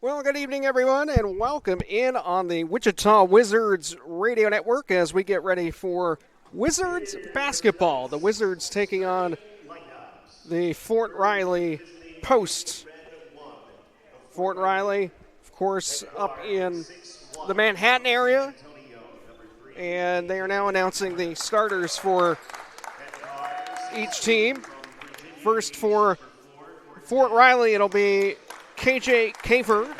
Well, good evening, everyone, and welcome in on the Wichita Wizards radio network as we get ready for Wizards basketball. The Wizards taking on the Fort Riley Post. Fort Riley, of course, up in the Manhattan area, and they are now announcing the starters for each team. First for Fort Riley, it'll be KJ Kafer,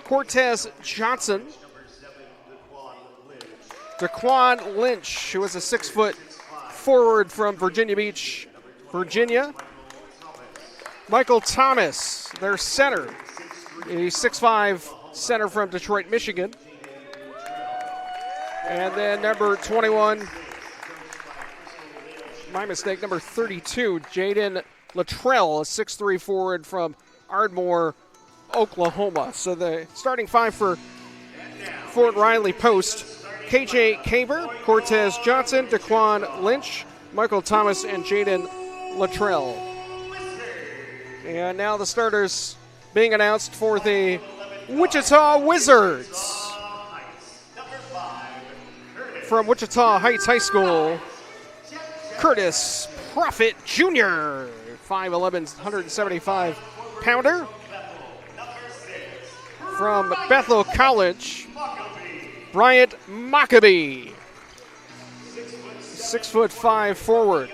Cortez Johnson, Daquan Lynch, who is a 6-foot forward from Virginia Beach, Virginia. Michael Thomas, their center, a 6'5 center from Detroit, Michigan. And then number 21, my mistake, number 32, Jaden Luttrell, a 6'3 forward from Ardmore, Oklahoma. So the starting five for Fort Riley Post: KJ Kaver, Cortez Johnson, Daquan Lynch, Michael Thomas, and Jaden Luttrell. And now the starters being announced for the Wichita Wizards. From Wichita Heights High School, Curtis Profit Jr., 5'11", 175-pounder. From Bethel College, Bryant Maccabee, 6'5" forward.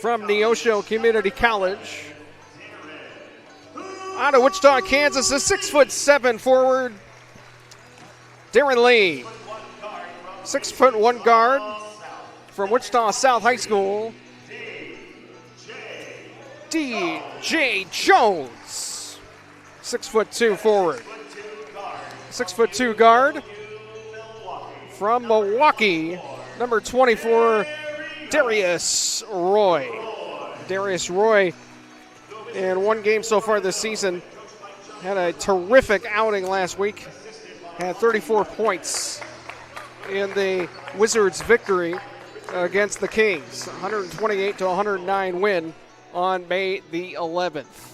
From Neosho Community College, out of Wichita, Kansas, a 6'7" forward, Darren Lee. 6'1" guard from Wichita South High School, DJ Jones. 6'2" forward. 6'2" guard from Milwaukee, number 24, Darius Roy. Darius Roy, in one game so far this season, had a terrific outing last week. Had 34 points in the Wizards' victory against the Kings. 128-109 win on May the 11th.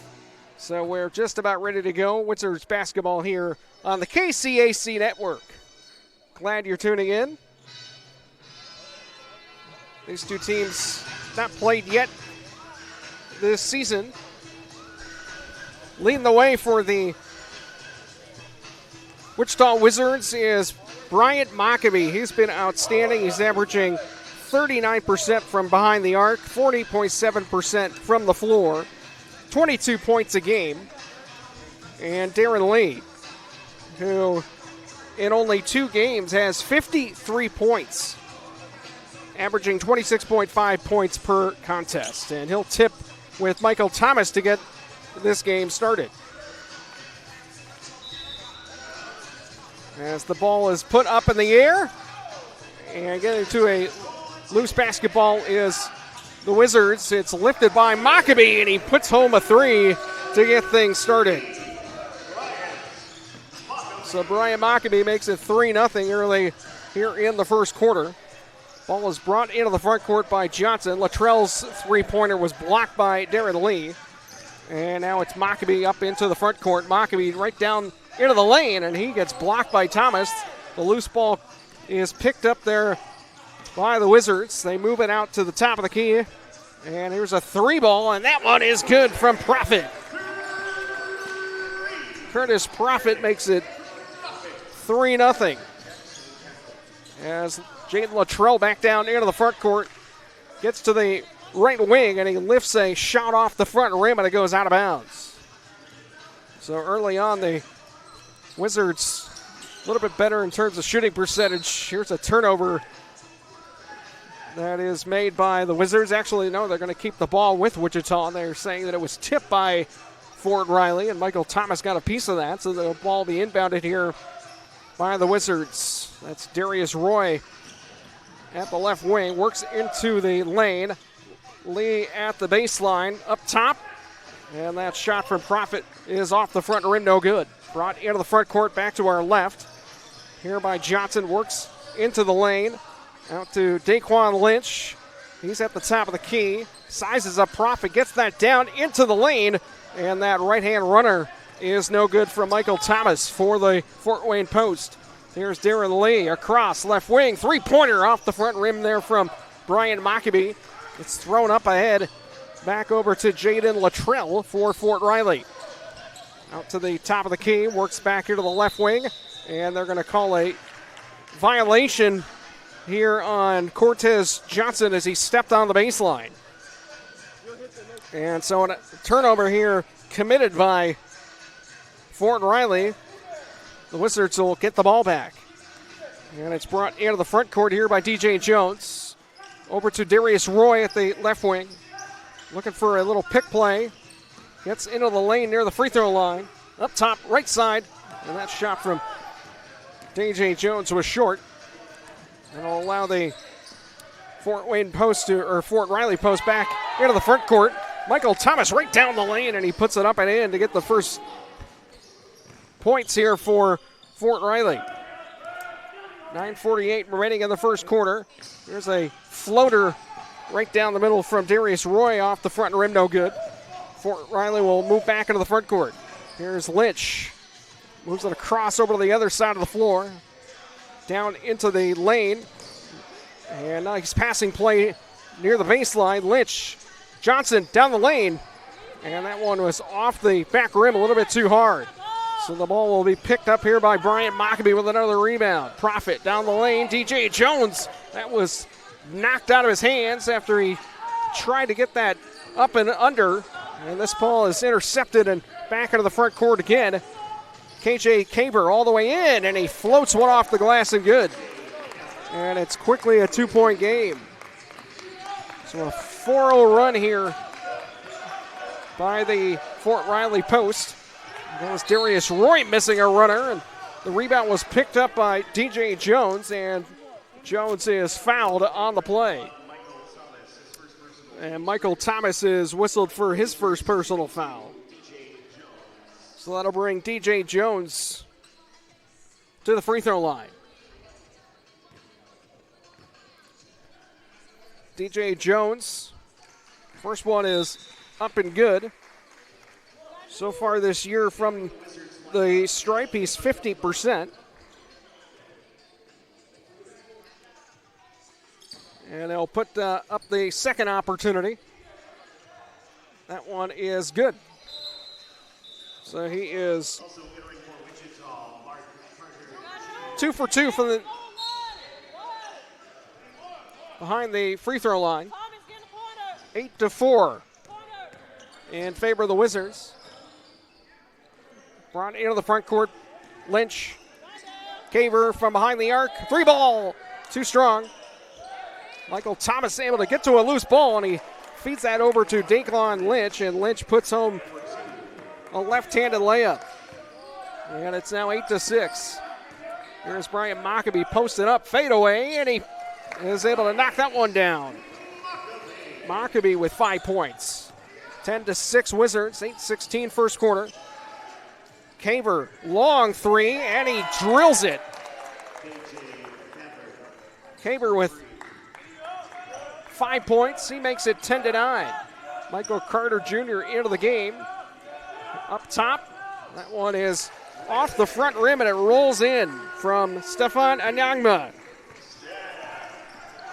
So we're just about ready to go. Wizards basketball here on the KCAC network. Glad you're tuning in. These two teams not played yet this season. Leading the way for the Wichita Wizards is Bryant Maccabee. He's been outstanding. He's averaging 39% from behind the arc, 40.7% from the floor, 22 points a game. And Darren Lee, who in only 2 games has 53 points, averaging 26.5 points per contest. And he'll tip with Michael Thomas to get this game started. As the ball is put up in the air, and getting to a loose basketball is the Wizards. It's lifted by Maccabee, and he puts home a 3 to get things started. So Brian Maccabee makes it 3-0 early here in the first quarter. Ball is brought into the front court by Johnson. Luttrell's three-pointer was blocked by Darren Lee. And now it's Maccabee up into the front court. Maccabee right down into the lane, and he gets blocked by Thomas. The loose ball is picked up there by the Wizards. They move it out to the top of the key. And here's a 3-ball, and that one is good from Profit. Curtis Profit makes it 3-0. As Jaden Luttrell back down into the front court, gets to the right wing, and he lifts a shot off the front rim, and it goes out of bounds. So early on, the Wizards a little bit better in terms of shooting percentage. Here's a turnover that is made by the Wizards. Actually, no, they're going to keep the ball with Wichita. They're saying that it was tipped by Fort Riley, and Michael Thomas got a piece of that, so the ball will be inbounded here by the Wizards. That's Darius Roy at the left wing, works into the lane. Lee at the baseline, up top, and that shot from Profit is off the front rim, no good. Brought into the front court, back to our left. Here by Johnson, works into the lane, out to Daquan Lynch. He's at the top of the key, sizes up Profit, gets that down into the lane, and that right-hand runner is no good from Michael Thomas for the Fort Wayne Post. Here's Darren Lee across left wing. Three-pointer off the front rim there from Brian Mockabee. It's thrown up ahead. Back over to Jaden Luttrell for Fort Riley. Out to the top of the key. Works back here to the left wing. And they're going to call a violation here on Cortez Johnson as he stepped on the baseline. And so a turnover here committed by Fort Riley. The Wizards will get the ball back. And it's brought into the front court here by DJ Jones. Over to Darius Roy at the left wing. Looking for a little pick play. Gets into the lane near the free throw line. Up top, right side. And that shot from DJ Jones was short. And will allow the Fort Riley post back into the front court. Michael Thomas right down the lane, and he puts it up and in to get the first points here for Fort Riley. 9:48 remaining in the first quarter. There's a floater right down the middle from Darius Roy off the front rim, no good. Fort Riley will move back into the front court. Here's Lynch. Moves it across over to the other side of the floor. Down into the lane. And now he's passing play near the baseline. Lynch, Johnson down the lane. And that one was off the back rim a little bit too hard. So the ball will be picked up here by Bryant Mockabee with another rebound. Profit down the lane. DJ Jones, that was knocked out of his hands after he tried to get that up and under. And this ball is intercepted and back into the front court again. KJ Caber all the way in, and he floats one off the glass and good. And it's quickly a 2-point game. So a 4-0 run here by the Fort Riley Post. That was Darius Roy missing a runner, and the rebound was picked up by DJ Jones, and Jones is fouled on the play. And Michael Thomas is whistled for his first personal foul. So that'll bring DJ Jones to the free throw line. DJ Jones, first one is up and good. So far this year from the stripe, he's 50%. And they'll put up the second opportunity. That one is good. So he is 2 for 2 from the behind the free throw line. 8-4 in favor of the Wizards. Brought into the front court. Lynch. Caver from behind the arc. 3-ball. Too strong. Michael Thomas able to get to a loose ball, and he feeds that over to Daquan Lynch, and Lynch puts home a left-handed layup. And it's now 8-6. Here's Brian Mockabee posted up, fade away, and he is able to knock that one down. Mockabee with 5 points. 10-6 Wizards, 8:16 first quarter. Caver, long three, and he drills it. Caver with 5 points. He makes it 10-9. Michael Carter Jr. into the game. Up top, that one is off the front rim, and it rolls in from Stefan Anyangma.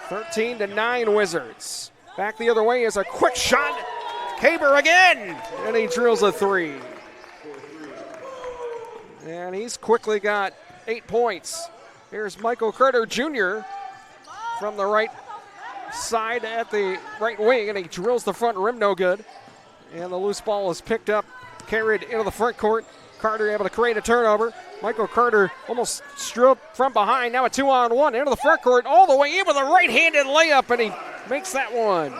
13-9 Wizards. Back the other way is a quick shot. Caber again, and he drills a three. And he's quickly got 8 points. Here's Michael Carter Jr. from the right side at the right wing, and he drills the front rim, no good. And the loose ball is picked up, carried into the front court. Carter able to create a turnover. Michael Carter almost stripped from behind. Now a 2-on-1 into the front court, all the way in with a right-handed layup, and he makes that one.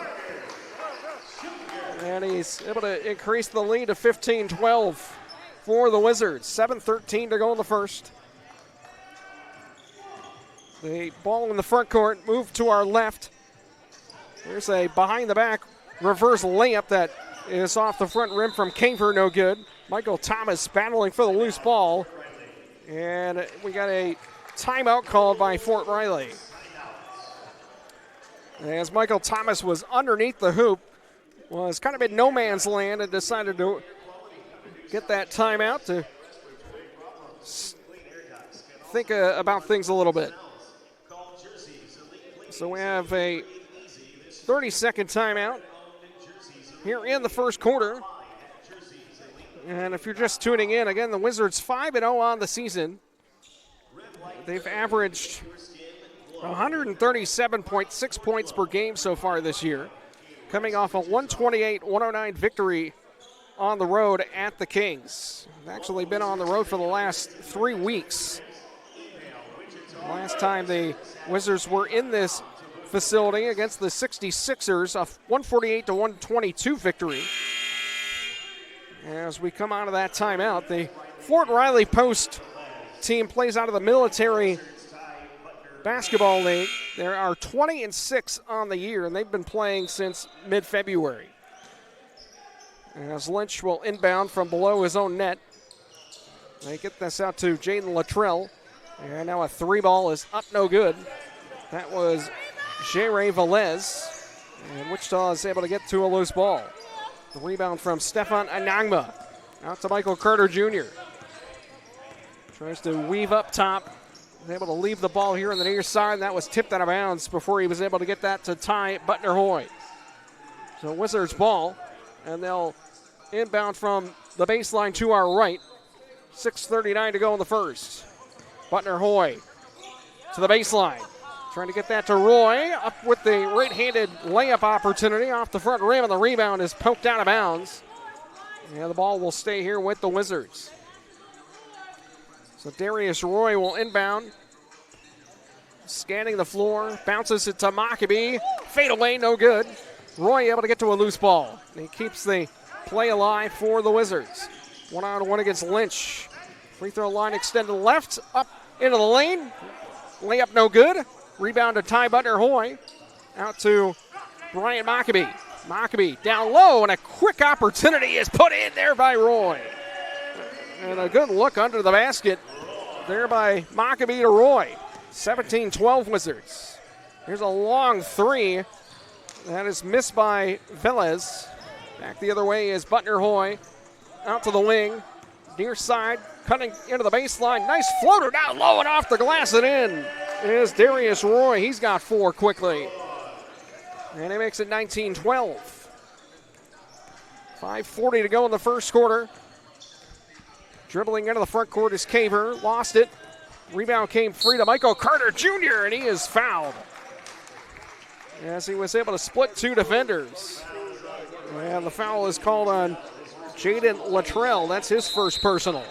And he's able to increase the lead to 15-12 for the Wizards. 7:13 to go in the first. The ball in the front court, moved to our left. There's a behind-the-back reverse layup that is off the front rim from Caver, no good. Michael Thomas battling for the loose ball. And we got a timeout called by Fort Riley. As Michael Thomas was underneath the hoop, was kind of in no man's land and decided to get that timeout to think about things a little bit. So we have a 30-second timeout here in the first quarter. And if you're just tuning in, again, the Wizards 5-0 on the season. They've averaged 137.6 points per game so far this year, coming off a 128-109 victory on the road at the Kings. They've actually been on the road for the last 3 weeks. Last time the Wizards were in this facility against the 66ers, a 148-122 victory. As we come out of that timeout, the Fort Riley Post team plays out of the Military Basketball League. There are 20-6 on the year, and they've been playing since mid-February. As Lynch will inbound from below his own net. They get this out to Jaden Luttrell. And now a 3-ball is up, no good. That was Jere Velez. And Wichita is able to get to a loose ball. The rebound from Stefan Anangma. Out to Michael Carter Jr. Tries to weave up top. Was able to leave the ball here on the near side, and that was tipped out of bounds before he was able to get that to Ty Butner-Hoy. So Wizards ball, and they'll inbound from the baseline to our right. 6:39 to go in the first. Butner-Hoy to the baseline. Trying to get that to Roy. Up with the right-handed layup opportunity off the front rim, and the rebound is poked out of bounds. And the ball will stay here with the Wizards. So Darius Roy will inbound. Scanning the floor. Bounces it to Maccabee. Fade away, no good. Roy able to get to a loose ball. He keeps the play alive for the Wizards. 1-on-1 against Lynch. Free throw line extended left. Up into the lane. Layup no good. Rebound to Ty Butner-Hoy. Out to Brian Maccabee. Maccabee down low, and a quick opportunity is put in there by Roy. And a good look under the basket there by Maccabee to Roy. 17-12 Wizards. Here's a long three. That is missed by Velez. Back the other way is Butner-Hoy. Out to the wing. Near side, cutting into the baseline. Nice floater down low and off the glass and in. Is Darius Roy. He's got 4 quickly. And he makes it 19-12. 5:40 to go in the first quarter. Dribbling into the front court is Caver. Lost it. Rebound came free to Michael Carter Jr., and he is fouled. As he was able to split 2 defenders. And the foul is called on Jaden Luttrell. That's his first personal.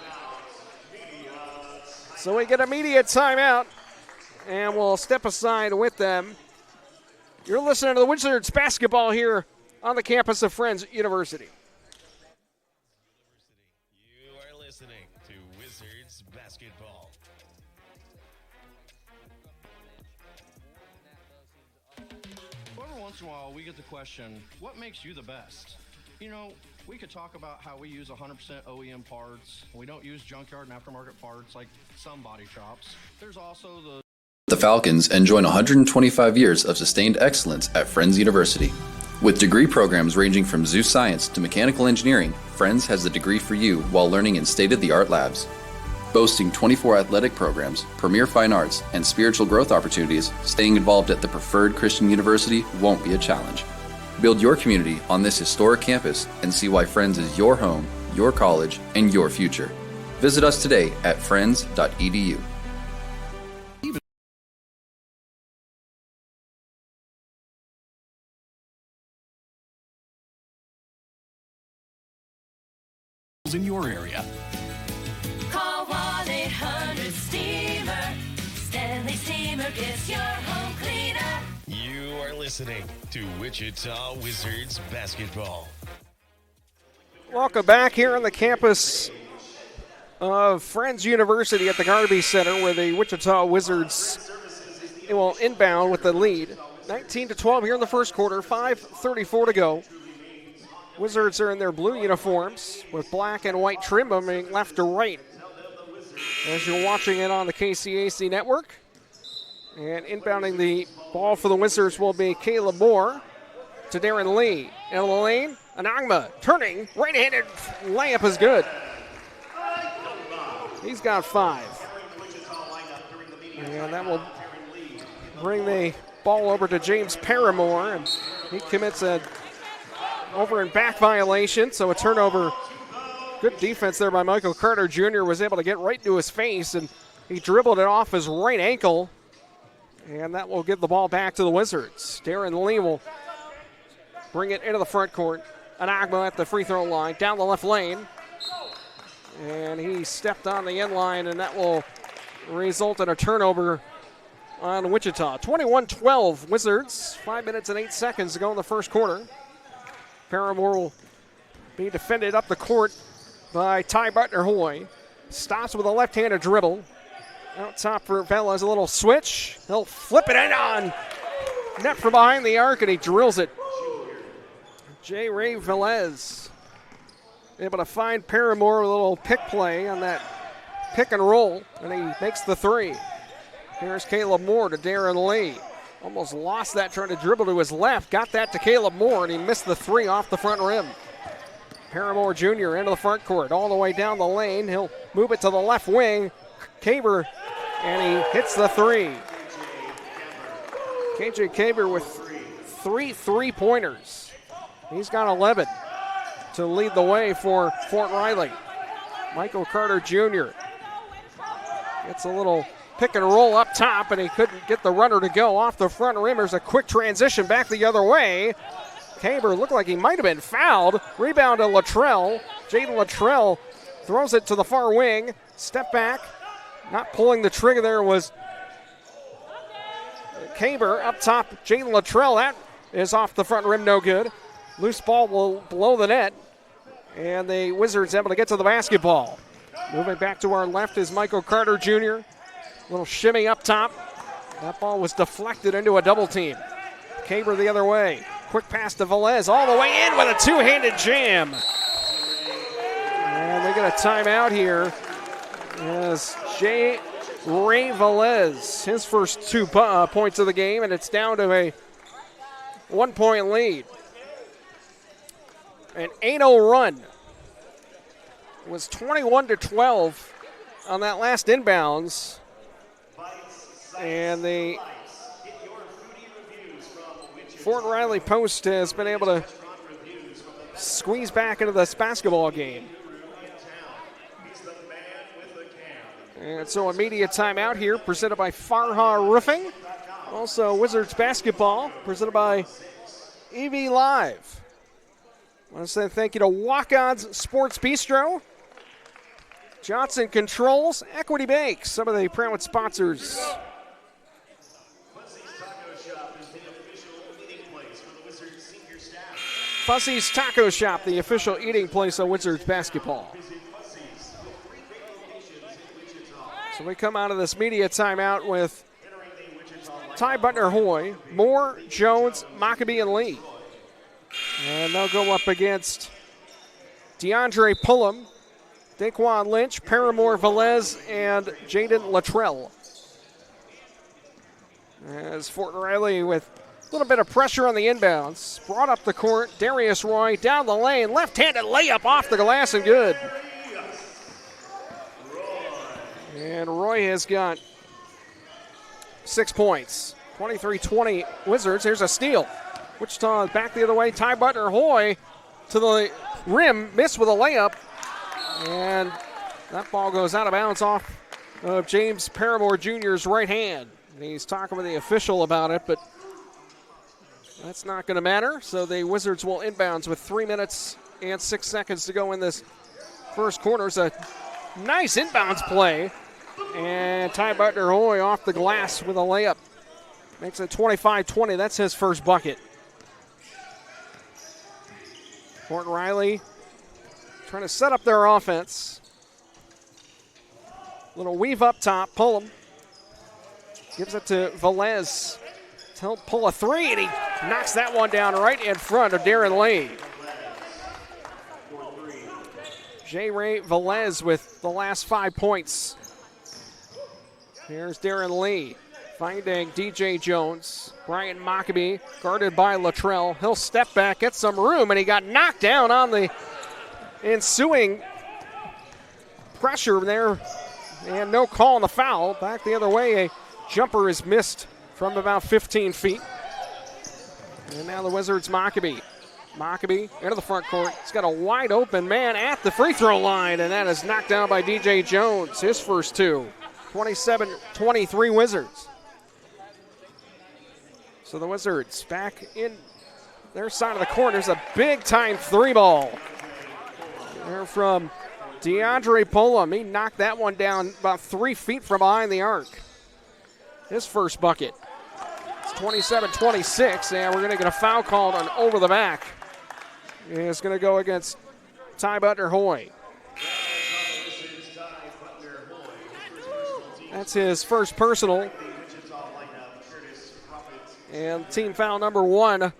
So we get immediate timeout, and we'll step aside with them. You're listening to the Wizards basketball here on the campus of Friends University. You are listening to Wizards basketball. Every once in a while, we get the question, what makes you the best? You know, we could talk about how we use 100% OEM parts. We don't use junkyard and aftermarket parts like some body shops. There's also the Falcons and join 125 years of sustained excellence at Friends University. With degree programs ranging from zoo science to mechanical engineering, Friends has the degree for you while learning in state-of-the-art labs. Boasting 24 athletic programs, premier fine arts, and spiritual growth opportunities, staying involved at the preferred Christian university won't be a challenge. Build your community on this historic campus and see why Friends is your home, your college, and your future. Visit us today at friends.edu. In your area. Call 1-800-STEAMER. Stanley Steamer gets your home cleaner. You are listening to Wichita Wizards basketball. Welcome back here on the campus of Friends University at the Garvey Center, where the Wichita Wizards will inbound with the lead. 19-12 here in the first quarter, 5:34 to go. Wizards are in their blue uniforms with black and white trim moving left to right as you're watching it on the KCAC network. And inbounding the ball for the Wizards will be Caleb Moore to Darren Lee. In the lane, Anangma turning, right-handed layup is good. He's got 5. And that will bring the ball over to James Paramore, and he commits a over and back violation, so a turnover. Good defense there by Michael Carter Jr. was able to get right to his face, and he dribbled it off his right ankle, and that will give the ball back to the Wizards. Darren Lee will bring it into the front court. Anagba at the free throw line, down the left lane, and he stepped on the end line, and that will result in a turnover on Wichita. 21-12 Wizards, 5 minutes and 8 seconds to go in the first quarter. Paramore will be defended up the court by Ty Butner-Hoy. Stops with a left-handed dribble. Out top for Velez, a little switch. He'll flip it in on net from behind the arc, and he drills it. J. Ray Velez able to find Paramore with a little pick play on that pick and roll, and he makes the 3. Here's Caleb Moore to Darren Lee. Almost lost that trying to dribble to his left. Got that to Caleb Moore, and he missed the 3 off the front rim. Paramore Jr. into the front court, all the way down the lane. He'll move it to the left wing. Caber, and he hits the 3. KJ Caber with 3 3-pointers. He's got 11 to lead the way for Fort Riley. Michael Carter Jr. gets a little pick and roll up top, and he couldn't get the runner to go off the front rim. There's a quick transition back the other way. Caber looked like he might have been fouled. Rebound to Luttrell. Jaden Luttrell throws it to the far wing. Step back. Not pulling the trigger there was Caber up top. Jaden Luttrell, that is off the front rim, no good. Loose ball will below the net, and the Wizards able to get to the basketball. Moving back to our left is Michael Carter Jr. Little shimmy up top. That ball was deflected into a double team. Caber the other way. Quick pass to Velez all the way in with a two-handed jam. And they get a timeout here as J. Ray Velez, his first 2 points of the game, and it's down to a 1-point lead. An 8-0 run. It was 21-12 on that last inbounds. And the Fort Riley Post has been able to squeeze back into this basketball game. And so immediate timeout here presented by Farha Roofing. Also Wizards basketball presented by EV Live. I want to say thank you to Walk-Ons Sports Bistro, Johnson Controls, Equity Bank, some of the proud sponsors. Fuzzy's Taco Shop, the official eating place of Wizards basketball. So we come out of this media timeout with Ty Butner-Hoy, Moore, Jones, Maccabee, and Lee. And they'll go up against DeAndre Pullum, Daquan Lynch, Paramore Velez, and Jaden Luttrell. As Fort Riley with a little bit of pressure on the inbounds. Brought up the court, Darius Roy down the lane, left-handed layup off the glass and good. And Roy has got 6 points. 23-20 Wizards. Here's a steal. Wichita back the other way. Ty Butner-Hoy to the rim, missed with a layup. And that ball goes out of bounds off of James Paramore Jr.'s right hand. And he's talking with the official about it, but that's not going to matter. So the Wizards will inbounds with 3 minutes and 6 seconds to go in this first quarter. It's a nice inbounds play. And Ty Butner-Hoy off the glass with a layup. Makes it 25-20. That's his first bucket. Fort Riley trying to set up their offense. Little weave up top. Pullum gives it to Velez. He'll pull a 3, and he knocks that one down right in front of Darren Lee. J. Ray Velez with the last 5 points. Here's Darren Lee finding DJ Jones. Brian Maccabee guarded by Luttrell. He'll step back, get some room, and he got knocked down on the ensuing pressure there And no call on the foul. Back the other way, a jumper is missed from about 15 feet. And now the Wizards, Mockabee. Mockabee into the front court. He's got a wide open man at the free throw line, and that is knocked down by DJ Jones, his first two. 27-23 Wizards. So the Wizards back in their side of the court. There's a big-time three ball. There from DeAndre Pullum. He knocked that one down about 3 feet from behind the arc. His first bucket. It's 27-26, and we're going to get a foul called on over the back. It's going to go against Ty Butler-Hoy. That's his first personal. And team foul number 1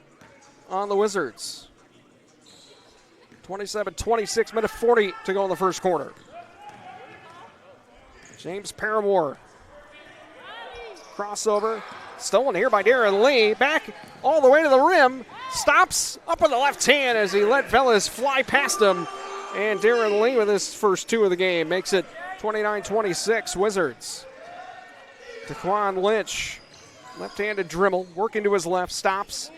on the Wizards. 27-26, minute 40 to go in the first quarter. James Paramore. Crossover. Stolen here by Darren Lee. Back all the way to the rim. Stops up with the left hand as he let fellas fly past him. And Darren Lee with his first two of the game makes it 29-26 Wizards. Daquan Lynch. Left-handed dribble. Working to his left. Stops.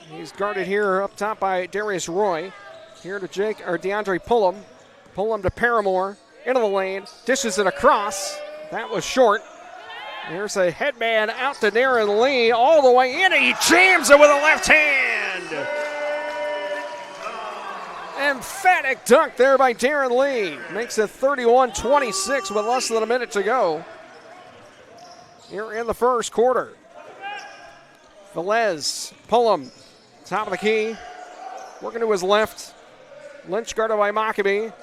He's guarded here up top by Darius Roy. Here to DeAndre Pullum. Pullum to Paramore. Into the lane. Dishes it across. That was short. There's a headman out to Darren Lee. All the way in. He jams it with a left hand. Emphatic dunk there by Darren Lee. Makes it 31-26 with less than a minute to go. Here in the first quarter. Velez, Pullum, top of the key. Working to his left. Lynch guarded by Mockabee.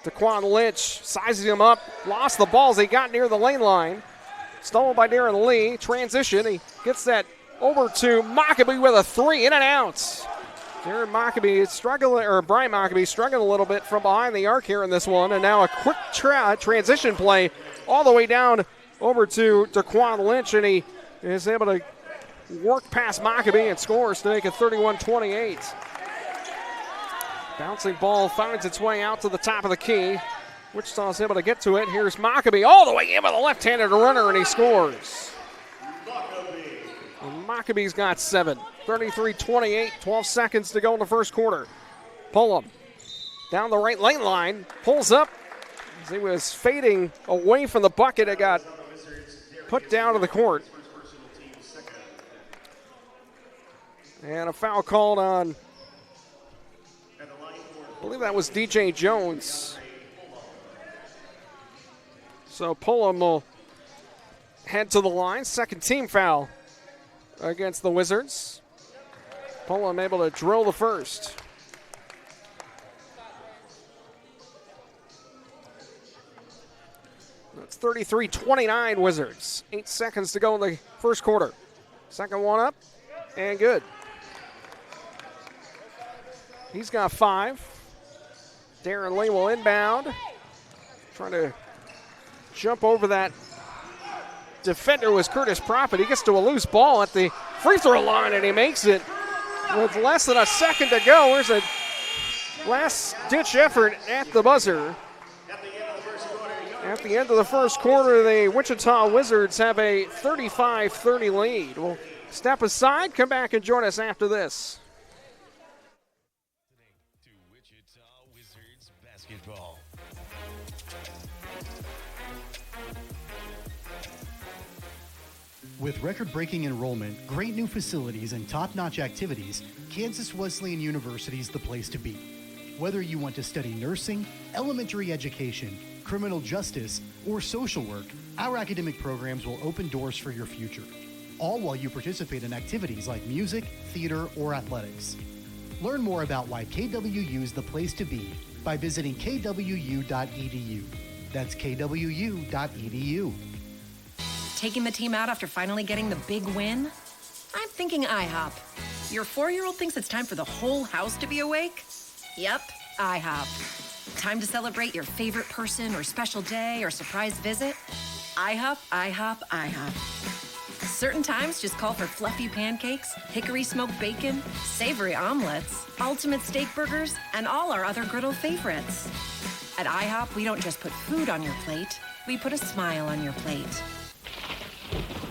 Daquan Lynch sizes him up. Lost the ball as he got near the lane line. Stolen by Darren Lee. Transition. He gets that over to Mockabee with a three. In and out. Darren Mockabee struggling, or Brian Mockabee struggling a little bit from behind the arc here in this one. And now a quick transition play all the way down over to Daquan Lynch. And he is able to work past Mockabee and scores to make it 31-28. Bouncing ball finds its way out to the top of the key. Wichita's able to get to it. Here's Mockabee all the way in with a left-handed runner, and he scores. And Maccabee's got 7. 33-28, 12 seconds to go in the first quarter. Pullum down the right lane line, pulls up. As he was fading away from the bucket, it got put down to the court. And a foul called on, I believe that was DJ Jones. So Pullum will head to the line. Second team foul against the Wizards. Pullum able to drill the first. It's 33-29 Wizards. 8 seconds to go in the first quarter. Second one up and good. He's got 5. Darren Lee will inbound. Trying to jump over that defender was Curtis Profit. He gets to a loose ball at the free throw line, and he makes it with less than a second to go. There's a last-ditch effort at the buzzer. At the end of the first quarter, the Wichita Wizards have a 35-30 lead. We'll step aside, come back and join us after this. To Wichita Wizards basketball. With record-breaking enrollment, great new facilities, and top-notch activities, Kansas Wesleyan University is the place to be. Whether you want to study nursing, elementary education, criminal justice, or social work, our academic programs will open doors for your future, all while you participate in activities like music, theater, or athletics. Learn more about why KWU is the place to be by visiting kwu.edu. That's kwu.edu. Taking the team out after finally getting the big win? I'm thinking IHOP. Your 4-year-old thinks it's time for the whole house to be awake? Yep, IHOP. Time to celebrate your favorite person or special day or surprise visit? IHOP, IHOP, IHOP. Certain times just call for fluffy pancakes, hickory smoked bacon, savory omelets, ultimate steak burgers, and all our other griddle favorites. At IHOP, we don't just put food on your plate, we put a smile on your plate.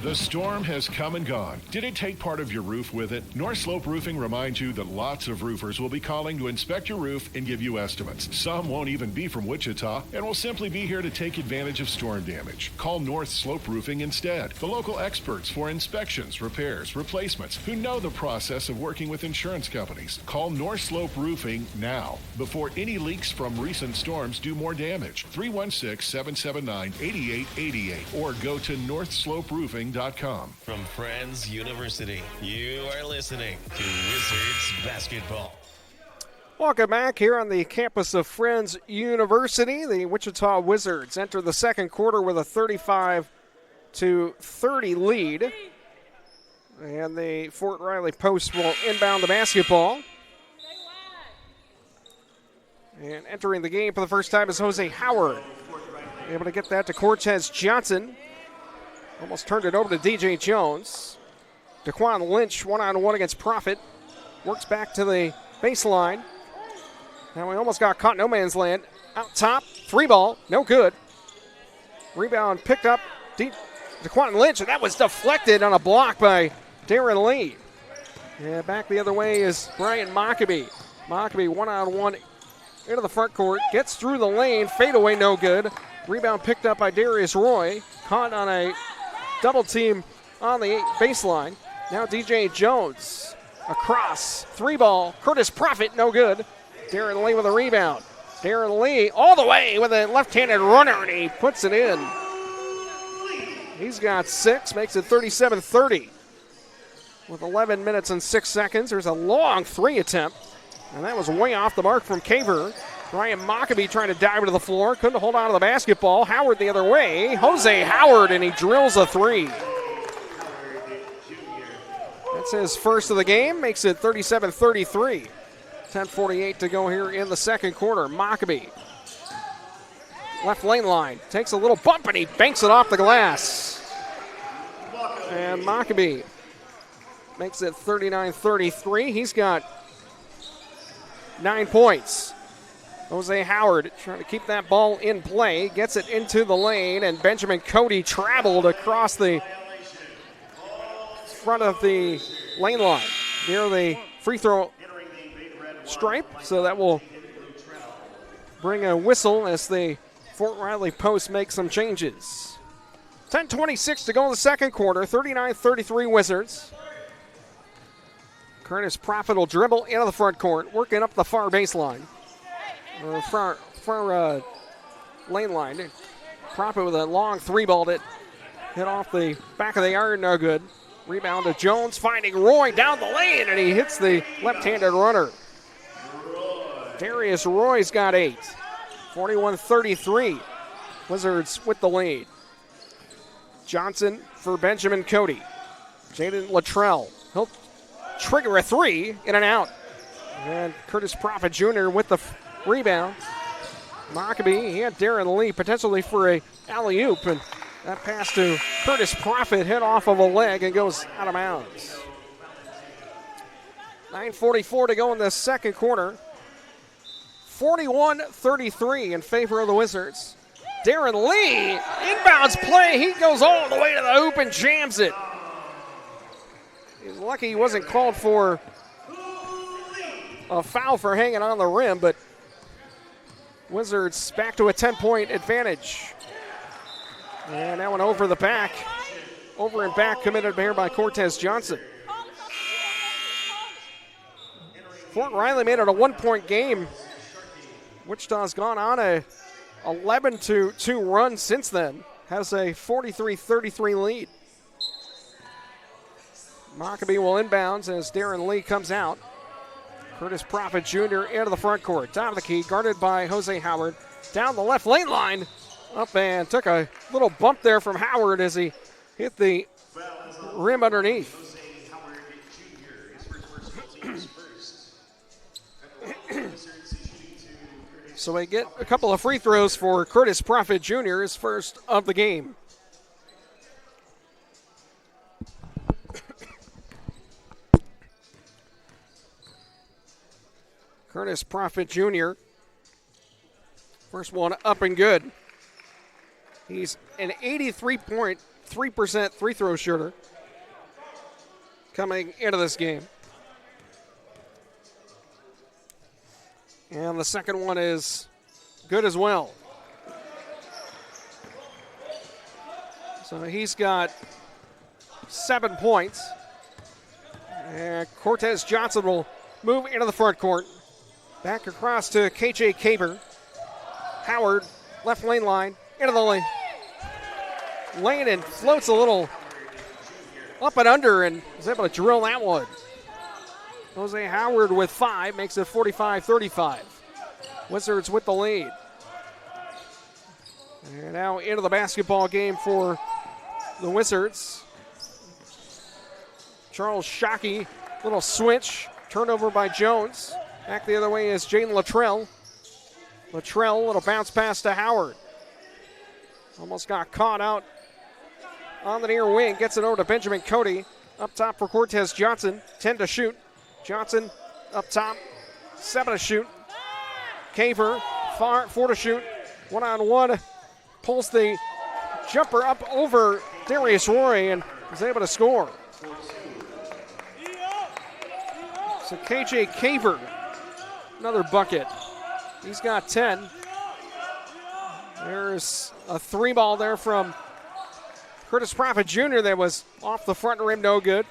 The storm has come and gone. Did it take part of your roof with it? North Slope Roofing reminds you that lots of roofers will be calling to inspect your roof and give you estimates. Some won't even be from Wichita and will simply be here to take advantage of storm damage. Call North Slope Roofing instead. The local experts for inspections, repairs, replacements, who know the process of working with insurance companies. Call North Slope Roofing now before any leaks from recent storms do more damage. 316-779-8888 or go to northsloperoofing.com. From Friends University, you are listening to Wizards Basketball. Welcome back here on the campus of Friends University. The Wichita Wizards enter the second quarter with a 35-30 lead. And the Fort Riley Post will inbound the basketball. And entering the game for the first time is Jose Howard. Able to get that to Cortez Johnson. Almost turned it over to DJ Jones. Daquan Lynch one-on-one against Profit. Works back to the baseline. Now we almost got caught no man's land. Out top, three ball, no good. Rebound picked up Daquan Lynch, and that was deflected on a block by Darren Lee. Yeah, back the other way is Brian Mockabee. Mockabee one-on-one into the front court, gets through the lane, fadeaway no good. Rebound picked up by Darius Roy, caught on a double team on the baseline. Now DJ Jones across, three ball, Curtis Profit, no good. Darren Lee with a rebound. Darren Lee all the way with a left-handed runner, and he puts it in. He's got 6, makes it 37-30. With 11 minutes and 6 seconds, there's a long three attempt, and that was way off the mark from Caver. Brian Mockabee trying to dive to the floor, couldn't hold on to the basketball. Howard the other way, Jose Howard, and he drills a three. That's his first of the game, makes it 37-33. 10:48 to go here in the second quarter. Mockabee, left lane line, takes a little bump and he banks it off the glass. And Mockabee makes it 39-33. He's got 9 points. Jose Howard trying to keep that ball in play, gets it into the lane, and Benjamin Cody traveled across the front of the lane line near the free throw stripe, so that will bring a whistle as the Fort Riley Post makes some changes. 10:26 to go in the second quarter, 39-33 Wizards. Curtis Profit will dribble into the front court, working up the far baseline. Far lane line. Profit with a long three ball that hit off the back of the iron, no good. Rebound to Jones, finding Roy down the lane, and he hits the left-handed runner. Darius Roy's got 8. 41-33. Wizards with the lead. Johnson for Benjamin Cody. Jaden Luttrell. He'll trigger a three, in and out. And Curtis Profit Jr. with the rebound. Mockabee, he had Darren Lee potentially for a alley-oop, and that pass to Curtis Profit hit off of a leg and goes out of bounds. 9:44 to go in the second quarter. 41-33 in favor of the Wizards. Darren Lee, inbounds play. He goes all the way to the hoop and jams it. He's lucky he wasn't called for a foul for hanging on the rim, but Wizards back to a 10-point advantage. And that one over the back. Over and back committed here by Cortez Johnson. Fort Riley made it a 1-point game. Wichita's gone on a 11-2 run since then. Has a 43-33 lead. Mockabee will inbounds as Darren Lee comes out. Curtis Profit Jr. into the front court. Top of the key, guarded by Jose Howard. Down the left lane line. Up and took a little bump there from Howard as he hit the rim underneath. So we get a couple of free throws for Curtis Profit Jr., his first of the game. Curtis Profit Jr. First one up and good. He's an 83.3% free throw shooter coming into this game. And the second one is good as well. So he's got 7 points. And Cortez Johnson will move into the front court. Back across to KJ Caber. Howard, left lane line, into the lane. Lane and floats a little up and under and is able to drill that one. Jose Howard with 5 makes it 45-35. Wizards with the lead. And now into the basketball game for the Wizards. Charles Shockey, little switch, turnover by Jones. Back the other way is Jaden Luttrell. Luttrell, little bounce pass to Howard. Almost got caught out on the near wing. Gets it over to Benjamin Cody. Up top for Cortez Johnson. 10 to shoot. Johnson up top. 7 to shoot. Caver, 4 to shoot. 1-on-1. Pulls the jumper up over Darius Roy and is able to score. So KJ Caver, another bucket. He's got 10. There's a 3 ball there from Curtis Prophet Jr. that was off the front rim, no good.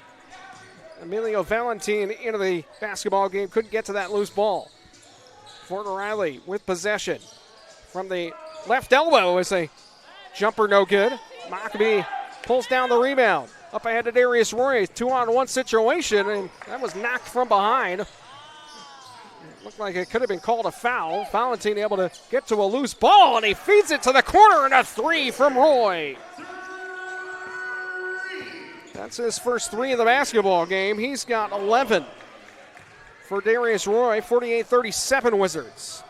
Emilio Valentin into the basketball game, couldn't get to that loose ball. Fort Riley with possession. From the left elbow is a jumper, no good. Mockbee pulls down the rebound. Up ahead to Darius Roy, 2-on-1 situation, and that was knocked from behind. It looked like it could have been called a foul. Valentin able to get to a loose ball, and he feeds it to the corner, and a 3 from Roy. That's his first 3 of the basketball game. He's got 11 for Darius Roy, 48-37 Wizards.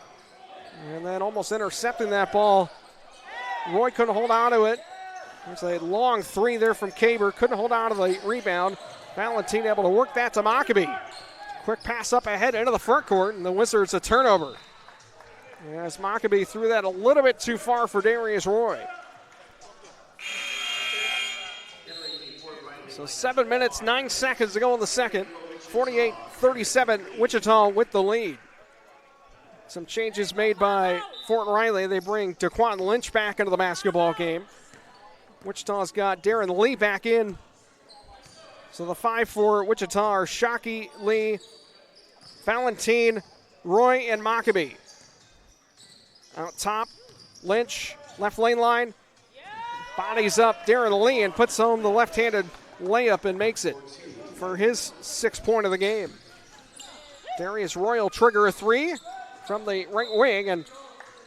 And then almost intercepting that ball. Roy couldn't hold on to it. There's a long 3 there from Caber. Couldn't hold on to the rebound. Valentin able to work that to Mockbee. Quick pass up ahead into the front court, and the Wizards a turnover. As Mockbee threw that a little bit too far for Darius Roy. So 7 minutes, 9 seconds to go in the second. 48-37, Wichita with the lead. Some changes made by Fort Riley. They bring Daquan Lynch back into the basketball game. Wichita's got Darren Lee back in. So the 5 for Wichita are Shockey, Lee, Valentin, Roy, and Mockbee. Out top, Lynch, left lane line. Bodies up Darren Lee and puts home the left-handed layup and makes it for his 6th point of the game. Darius Roy will trigger a 3 from the right wing, and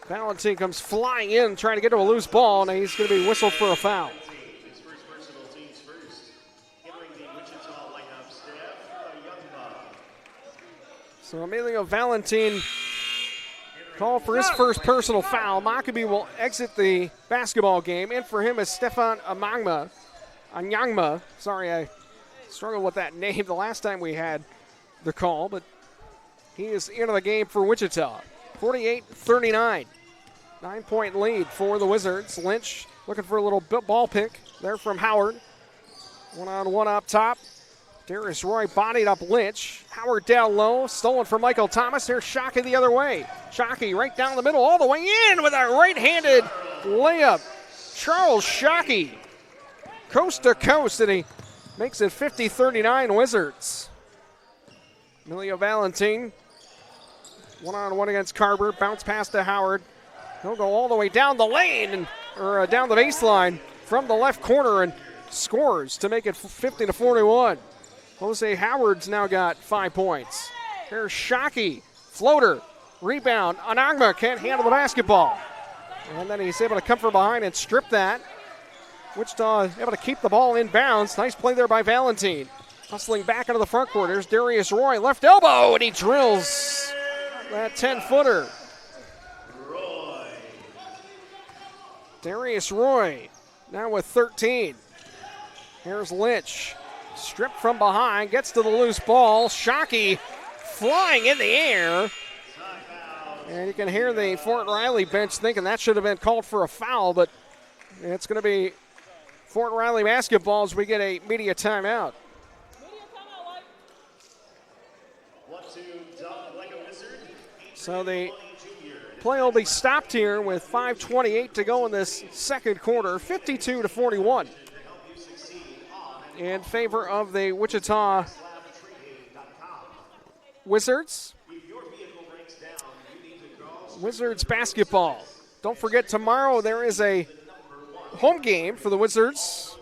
Valentin comes flying in, trying to get to a loose ball, and he's going to be whistled for a foul. So Emilio Valentin called for his first personal foul. Mockbee will exit the basketball game. In for him is Stefan Anyangma. Sorry, I struggled with that name the last time we had the call, but he is into the game for Wichita. 48-39. 9-point lead for the Wizards. Lynch looking for a little ball pick there from Howard. 1-on-1 up top. Darius Roy bodied up Lynch. Howard down low. Stolen from Michael Thomas. There's Shockey the other way. Shockey right down the middle, all the way in with a right-handed layup. Charles Shockey, coast to coast, and he makes it 50-39 Wizards. Emilio Valentin, 1-on-1 against Carver. Bounce pass to Howard. He'll go all the way down the lane, or down the baseline from the left corner and scores to make it 50-41. Jose Howard's now got 5 points. Here's Shockey, floater, rebound. Anangma can't handle the basketball. And then he's able to come from behind and strip that. Wichita able to keep the ball in bounds. Nice play there by Valentin. Hustling back into the front court. There's Darius Roy, left elbow, and he drills that 10-footer. Darius Roy now with 13. Here's Lynch. Stripped from behind, gets to the loose ball. Shockey flying in the air. And you can hear the Fort Riley bench thinking that should have been called for a foul, but it's going to be Fort Riley basketball as we get a media timeout. So the play will be stopped here with 5:28 to go in this second quarter, 52-41 in favor of the Wichita Wizards. Wizards basketball. Don't forget, tomorrow there is a home game for the Wizards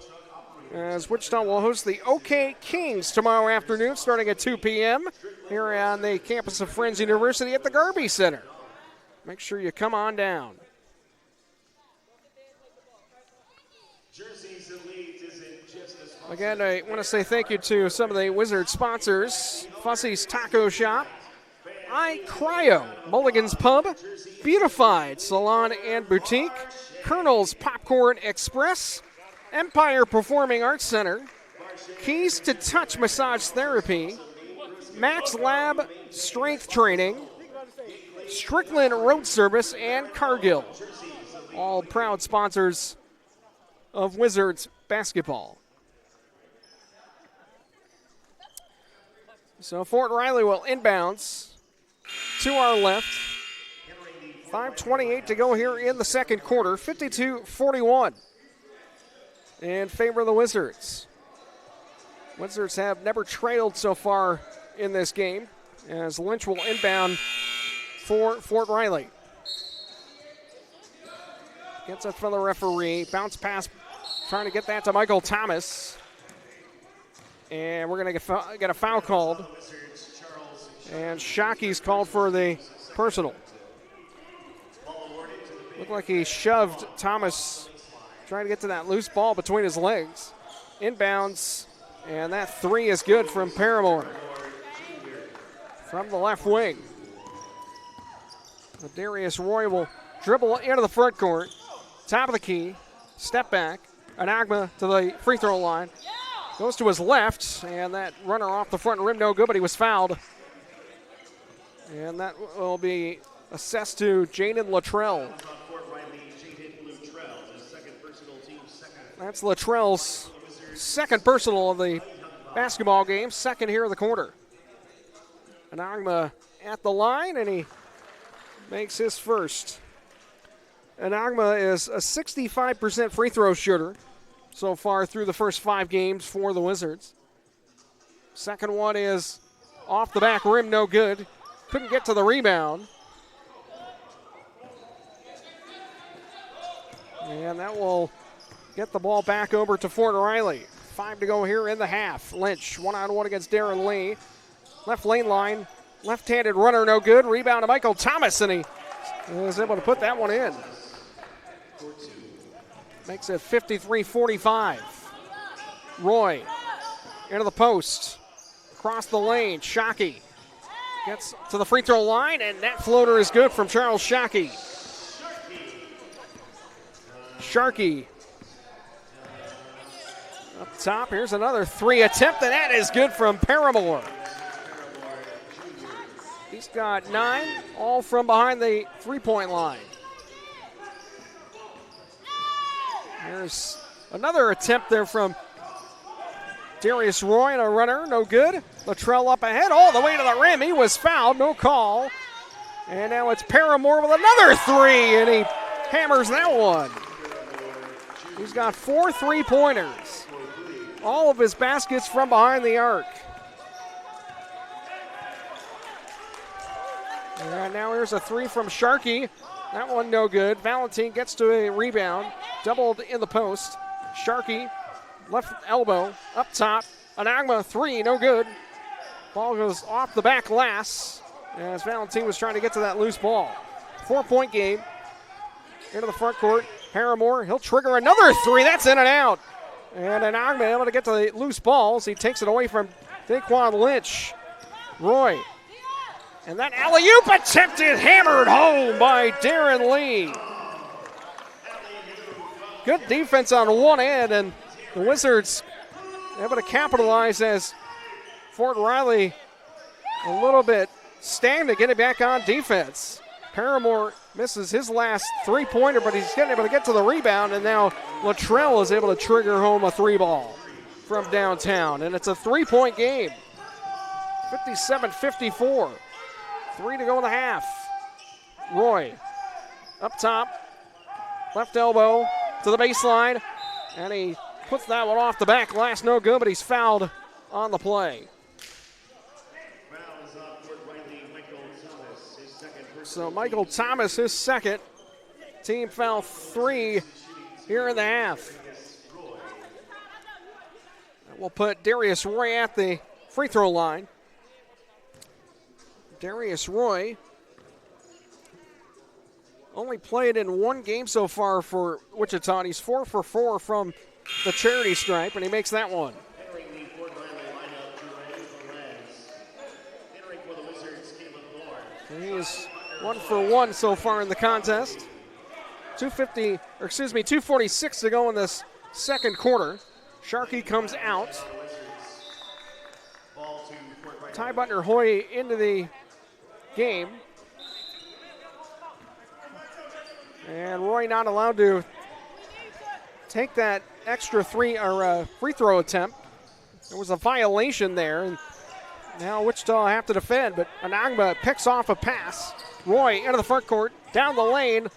as Wichita will host the OK Kings tomorrow afternoon starting at 2 p.m. here on the campus of Friends University at the Garvey Center. Make sure you come on down. Again, I want to say thank you to some of the Wizards sponsors. Fussy's Taco Shop, iCryo, Mulligan's Pub, Beautified Salon and Boutique, Colonel's Popcorn Express, Empire Performing Arts Center, Keys to Touch Massage Therapy, Max Lab Strength Training, Strickland Road Service, and Cargill. All proud sponsors of Wizards basketball. So Fort Riley will inbounds to our left. 5:28 to go here in the second quarter. 52-41 in favor of the Wizards. Wizards have never trailed so far in this game as Lynch will inbound for Fort Riley. Gets it from the referee. Bounce pass, trying to get that to Michael Thomas. And we're going to get a foul called. And Shockey's called for the personal. Looked like he shoved Thomas, trying to get to that loose ball between his legs. Inbounds, and that three is good from Paramore. From the left wing. Darius Roy will dribble into the front court. Top of the key. Step back. Anagma to the free throw line. Goes to his left, and that runner off the front rim, no good, but he was fouled. And that will be assessed to Jaden Luttrell. That's Luttrell's second personal of the basketball game, second here in the quarter. Anagma at the line, and he makes his first. Anagma is a 65% free throw shooter so far through the first 5 games for the Wizards. Second one is off the back rim, no good. Couldn't get to the rebound. And that will get the ball back over to Fort Riley. 5 to go here in the half. Lynch, one-on-one against Darren Lee. Left lane line, left-handed runner, no good. Rebound to Michael Thomas, and he was able to put that one in. Makes it 53-45. Roy into the post. Across the lane, Shockey gets to the free throw line, and that floater is good from Charles Shockey. Sharkey up top. Here's another 3 attempt, and that is good from Paramore. He's got 9, all from behind the three-point line. There's another attempt there from Darius Roy, and a runner, no good. Luttrell up ahead, all the way to the rim. He was fouled, no call. And now it's Paramore with another 3, and he hammers that one. He's got 4 3-pointers. All of his baskets from behind the arc. And now here's a 3 from Sharkey. That one no good. Valentin gets to a rebound. Doubled in the post. Sharkey, left elbow, up top. Anagma 3, no good. Ball goes off the back glass as Valentin was trying to get to that loose ball. 4-point game. Into the front court. Paramore, he'll trigger another 3. That's in and out. And Anagma able to get to the loose balls. He takes it away from Daquan Lynch. Roy. And that alley-oop attempted, hammered home by Darren Lee. Good defense on one end, and the Wizards able to capitalize as Fort Riley a little bit stagnant, getting back on defense. Paramore misses his last three-pointer, but he's getting able to get to the rebound, and now Luttrell is able to trigger home a three ball from downtown, and it's a three-point game. 57-54. 3 to go in the half. Roy up top, left elbow to the baseline, and he puts that one off the back glass, no good, but he's fouled on the play. So Michael Thomas, his second. Team foul 3 here in the half. We'll put Darius Roy at the free throw line. Darius Roy only played in one game so far for Wichita. He's 4 for 4 from the charity stripe, and he makes that one. He's 1 for 1 so far in the contest. 246 to go in this second quarter. Sharkey comes out. Ty Butner Hoy into the game. And Roy not allowed to take that extra free throw attempt. There was a violation there, and now Wichita have to defend, but Anagba picks off a pass. Roy into the front court, down the lane,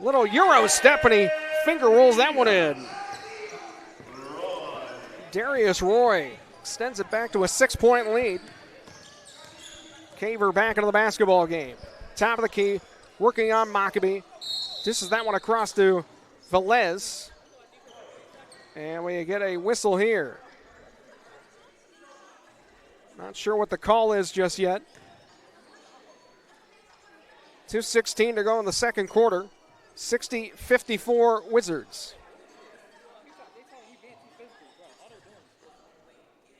little Euro step, and he finger rolls that one in. Darius Roy extends it back to a 6-point lead. Caver back into the basketball game. Top of the key, working on Maccabee. This is that one across to Velez. And we get a whistle here. Not sure what the call is just yet. 2:16 to go in the second quarter. 60-54 Wizards.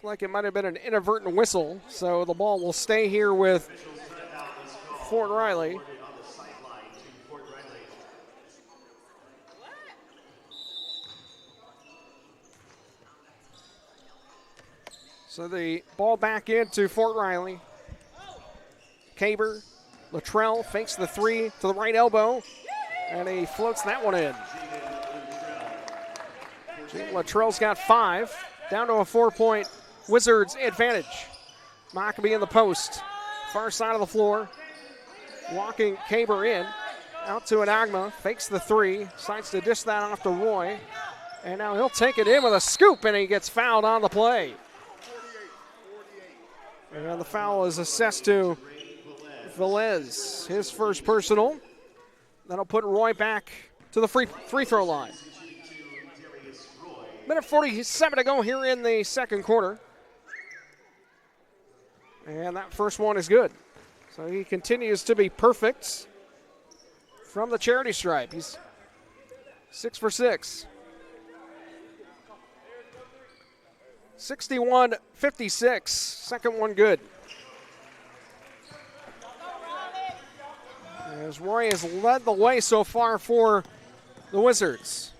Like it might have been an inadvertent whistle, so the ball will stay here with Fort Riley. So the ball back into Fort Riley. Caber, Luttrell fakes the three to the right elbow, and he floats that one in. Luttrell's got 5, down to a 4-point Wizards advantage. Maccabee in the post, far side of the floor. Walking Caber in, out to Anagma, fakes the three, decides to dish that off to Roy, and now he'll take it in with a scoop, and he gets fouled on the play. And the foul is assessed to Velez, his first personal. That'll put Roy back to the free throw line. Minute 47 to go here in the second quarter. And that first one is good. So he continues to be perfect from the charity stripe. He's 6 for 6. 61-56, second one good. As Roy has led the way so far for the Wizards.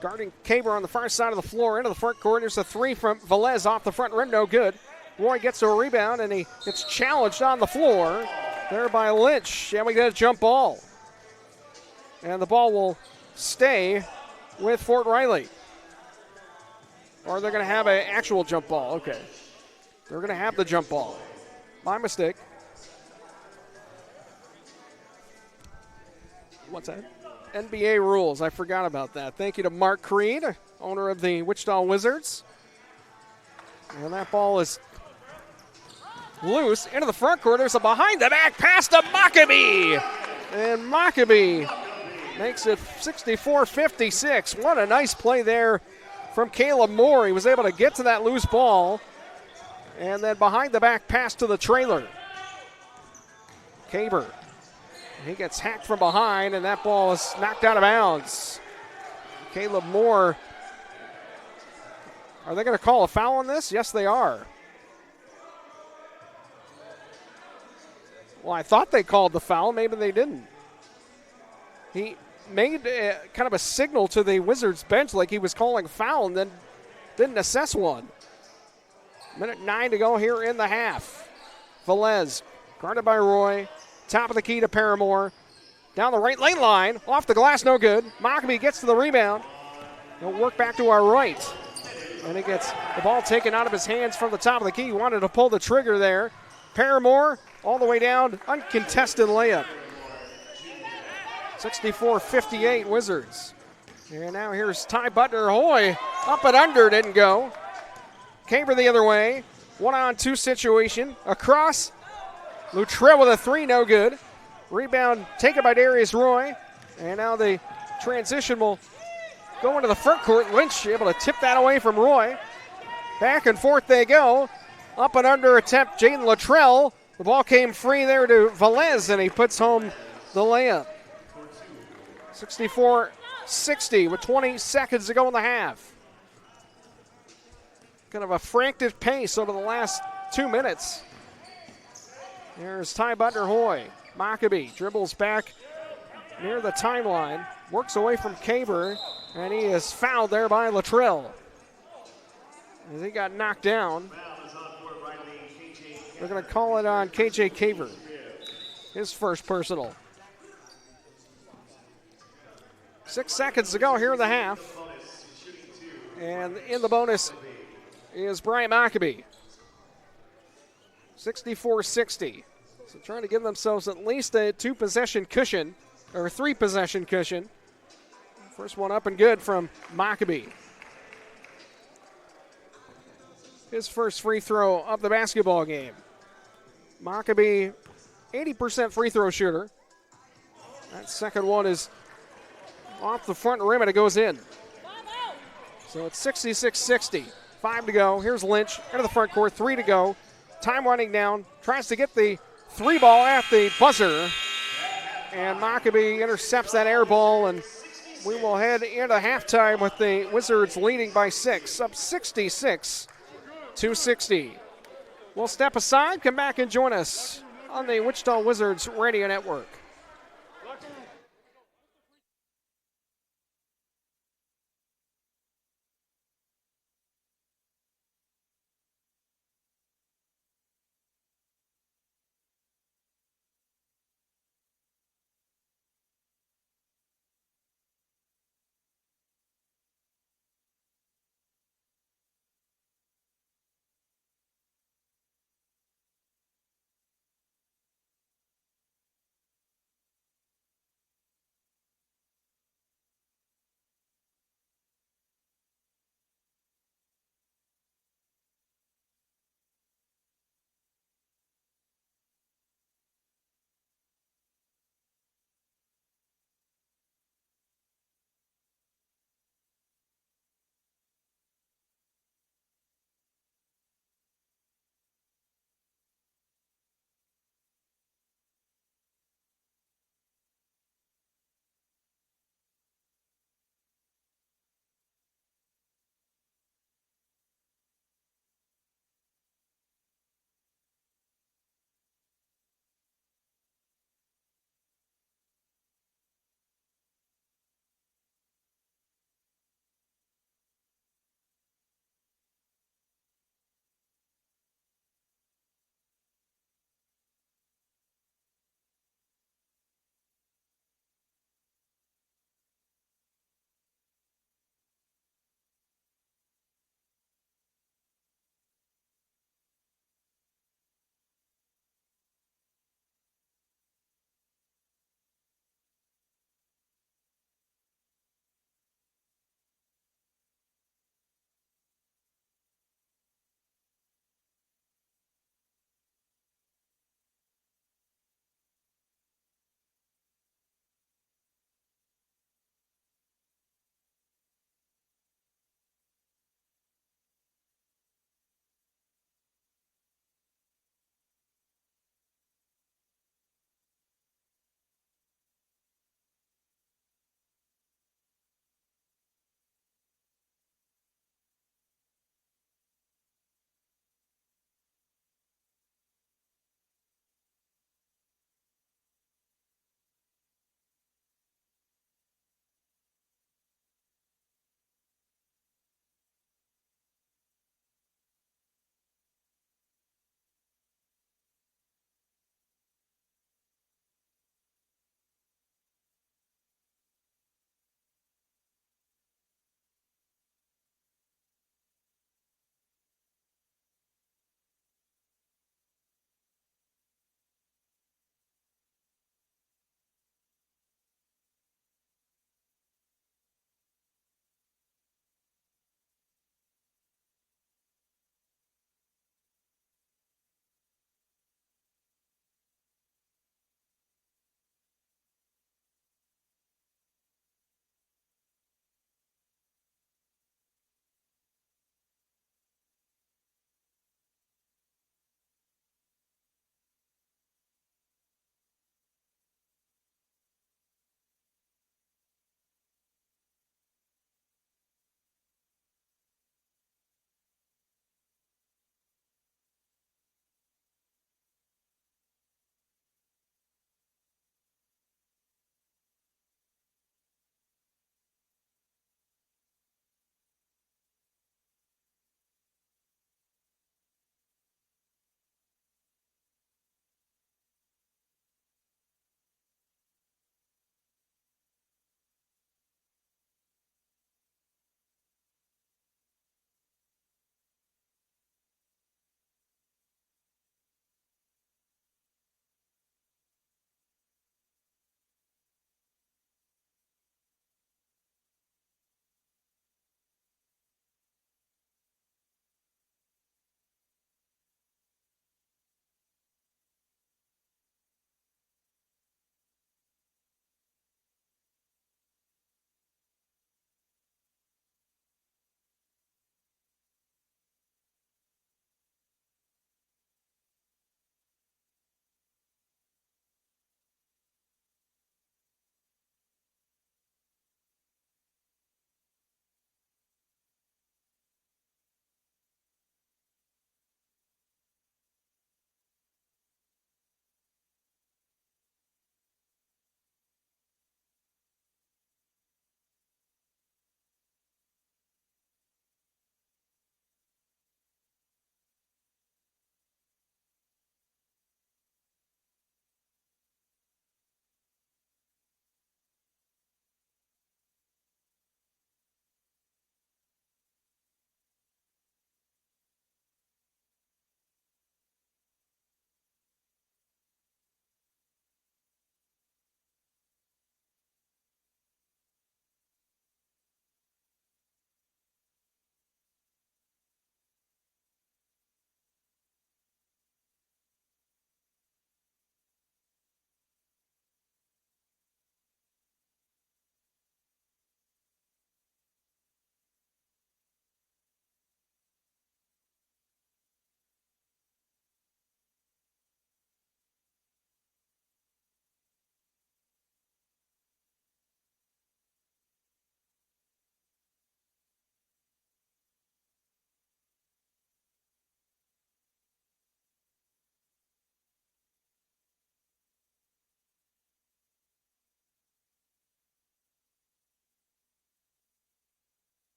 Guarding Caber on the far side of the floor into the front court. There's a three from Velez off the front rim, no good. Roy gets to a rebound and he gets challenged on the floor there by Lynch, and we get a jump ball. And the ball will stay with Fort Riley. Or they're going to have an actual jump ball. Okay. They're going to have the jump ball. My mistake. What's that? NBA rules. I forgot about that. Thank you to Mark Creed, owner of the Wichita Wizards. And that ball is loose into the front court. There's a behind-the-back pass to Maccabee. And Maccabee makes it 64-56. What a nice play there from Caleb Moore. He was able to get to that loose ball. And then behind-the-back pass to the trailer. Caber. He gets hacked from behind, and that ball is knocked out of bounds. Caleb Moore. Are they going to call a foul on this? Yes, they are. Well, I thought they called the foul. Maybe they didn't. He made kind of a signal to the Wizards bench like he was calling foul and then didn't assess one. Minute 9 to go here in the half. Velez guarded by Roy. Top of the key to Paramore. Down the right lane line. Off the glass, no good. Mockabee gets to the rebound. He'll work back to our right. And he gets the ball taken out of his hands from the top of the key. He wanted to pull the trigger there. Paramore all the way down. Uncontested layup. 64-58 Wizards. And now here's Ty Butler. Hoy up and under, didn't go. Caber the other way. 1-on-2 situation. Across. Luttrell with a three, no good. Rebound taken by Darius Roy. And now the transition will go into the front court. Lynch able to tip that away from Roy. Back and forth they go. Up and under attempt, Jaden Luttrell. The ball came free there to Velez, and he puts home the layup. 64-60 with 20 seconds to go in the half. Kind of a frantic pace over the last 2 minutes. There's Ty Butler Hoy. Mockabee dribbles back near the timeline. Works away from Caber, and he is fouled there by Luttrell. As he got knocked down. They're going to call it on KJ Caber. His first personal. 6 seconds to go here in the half. And in the bonus is Bryant Mockabee. 64-60. So trying to give themselves at least a 2-possession cushion, or a 3-possession cushion. First one up and good from Mockabee. His first free throw of the basketball game. Mockabee, 80% free throw shooter. That second one is off the front rim and it goes in. So it's 66-60. 5 to go. Here's Lynch into the front court. 3 to go. Time running down. Tries to get the 3 ball at the buzzer. And Mockabee intercepts that air ball, and we will head into halftime with the Wizards leading by 6, up 66-60. We'll step aside, come back and join us on the Wichita Wizards Radio Network.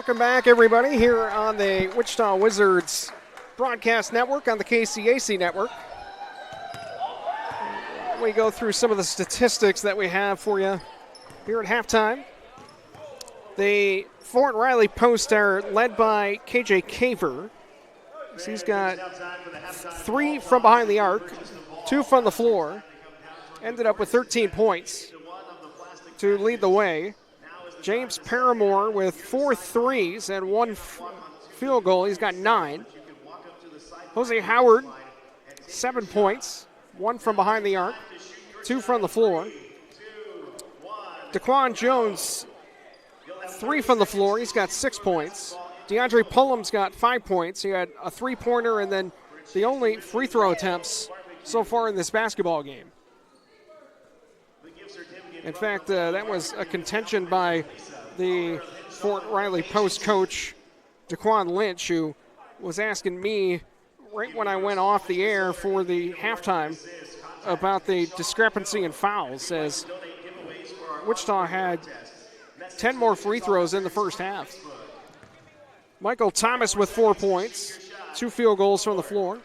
Welcome back, everybody, here on the Wichita Wizards broadcast network on the KCAC network. We go through some of the statistics that we have for you here at halftime. The Fort Riley Post are led by KJ Caver. He's got 3 from behind the arc, 2 from the floor. Ended up with 13 points to lead the way. James Paramore with 4 threes and 1 field goal. He's got 9. Jose Howard, 7 points, 1 from behind the arc, 2 from the floor. Daquan Jones, 3 from the floor. He's got 6 points. DeAndre Pullum's got 5 points. He had a 3-pointer and then the only free throw attempts so far in this basketball game. In fact, that was a contention by the Fort Riley Post coach, Daquan Lynch, who was asking me right when I went off the air for the halftime about the discrepancy in fouls, as Wichita had 10 more free throws in the first half. Michael Thomas with 4 points, 2 field goals from the floor.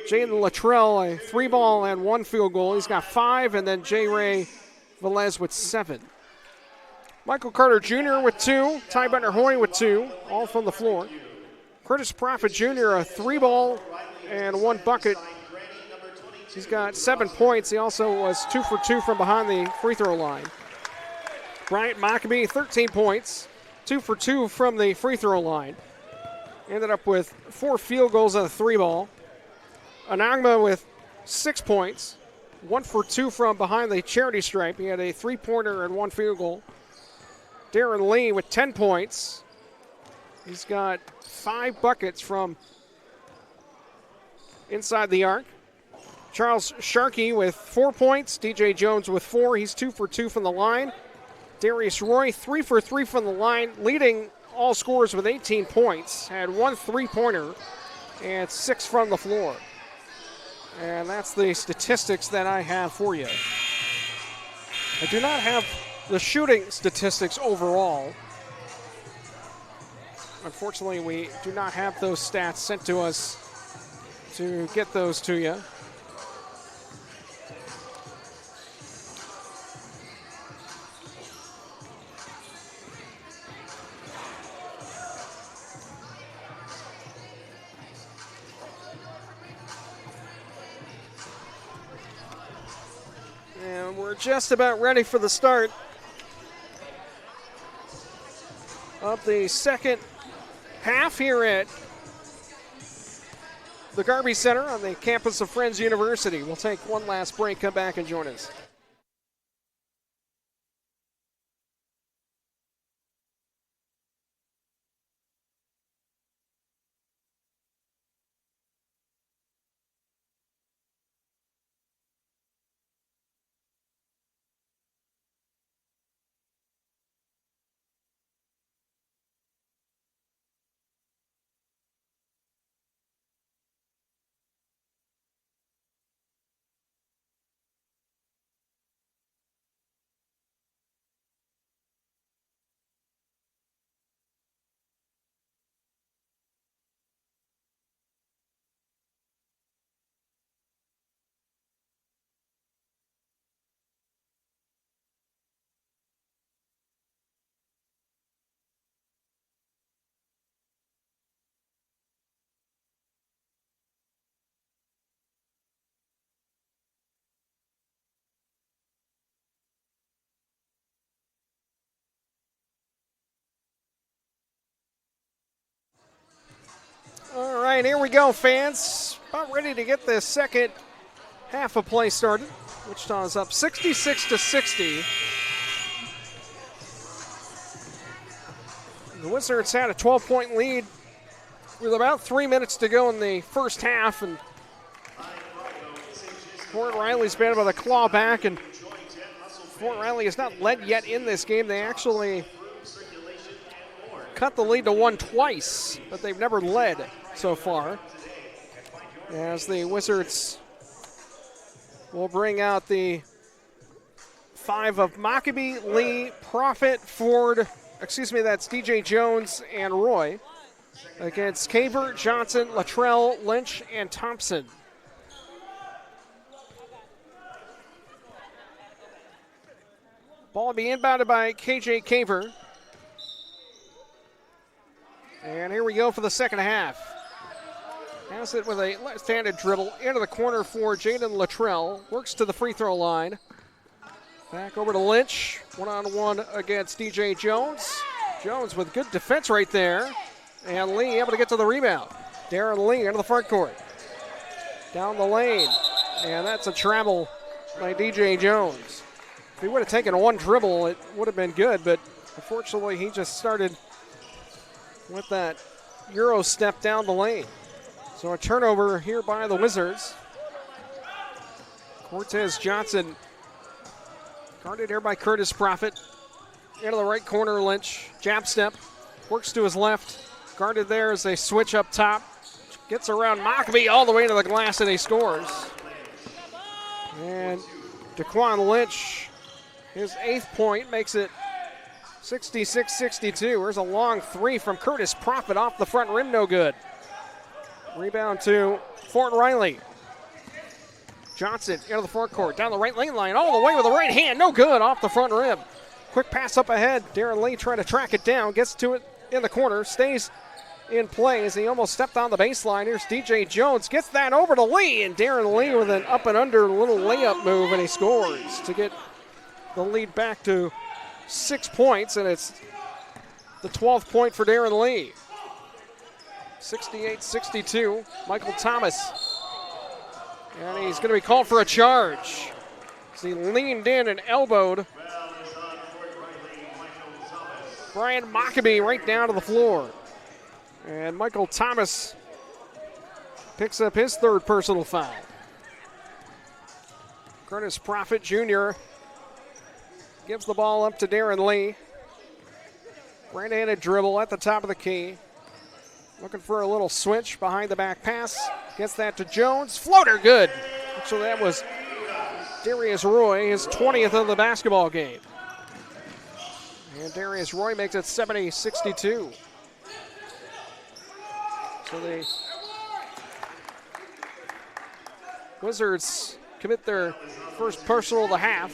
Jaden Luttrell, a 3-ball and 1 field goal. He's got 5, and then J. Ray Velez with 7. Michael Carter Jr. with 2. Ty Butner-Hoy with 2, all from the floor. Curtis Profit Jr., a 3-ball and 1 bucket. He's got 7 points. He also was 2 for 2 from behind the free throw line. Bryant Maccabee, 13 points, 2 for 2 from the free throw line. Ended up with 4 field goals and a 3-ball. Anagma with 6 points, 1 for 2 from behind the charity stripe. He had a 3-pointer and 1 field goal. Darren Lee with 10 points. He's got 5 buckets from inside the arc. Charles Sharkey with 4 points. DJ Jones with 4. He's 2 for 2 from the line. Darius Roy, 3 for 3 from the line, leading all scorers with 18 points. Had 1 3-pointer and 6 from the floor. And that's the statistics that I have for you. I do not have the shooting statistics overall. Unfortunately, we do not have those stats sent to us to get those to you. And we're just about ready for the start of the second half here at the Garvey Center on the campus of Friends University. We'll take one last break, come back and join us. All right, here we go, fans. About ready to get the second half of play started. Wichita is up 66-60. The Wizards had a 12-point lead with about 3 minutes to go in the first half, and Fort Riley's been able to claw back, and Fort Riley has not led yet in this game. They actually cut the lead to 1 twice, but they've never led so far. As the Wizards will bring out the 5 of Maccabee, Lee, Profit, Ford, That's DJ Jones and Roy against Caver, Johnson, Luttrell, Lynch, and Thompson. Ball will be inbounded by KJ Caver. And here we go for the second half. Has it with a left-handed dribble into the corner for Jaden Luttrell. Works to the free throw line. Back over to Lynch. One-on-one against DJ Jones. Jones with good defense right there. And Lee able to get to the rebound. Darren Lee into the front court. Down the lane. And that's a travel by DJ Jones. If he would have taken one dribble, it would have been good, but unfortunately he just started with that Euro step down the lane. So a turnover here by the Wizards. Cortez Johnson guarded here by Curtis Profit. Into the right corner, Lynch. Jab step. Works to his left. Guarded there as they switch up top. Gets around Mockbee all the way to the glass and he scores. And Daquan Lynch, his 8th point, makes it 66-62. There's a long three from Curtis Profit off the front rim, no good. Rebound to Fort Riley. Johnson into the front court, down the right lane line, all the way with the right hand, no good, off the front rim. Quick pass up ahead. Darren Lee trying to track it down, gets to it in the corner, stays in play as he almost stepped on the baseline. Here's DJ Jones, gets that over to Lee, and Darren Lee with an up and under little layup move, and he scores to get the lead back to 6 points, and it's the 12th point for Darren Lee. 68-62, Michael Thomas. And he's going to be called for a charge. As he leaned in and elbowed Brian Mockabee right down to the floor. And Michael Thomas picks up his 3rd personal foul. Curtis Profit Jr. gives the ball up to Darren Lee. Right-handed dribble at the top of the key. Looking for a little switch behind the back pass. Gets that to Jones. Floater good. So that was Darius Roy, his 20th of the basketball game. And Darius Roy makes it 70-62. So the Wizards commit their first personal of the half.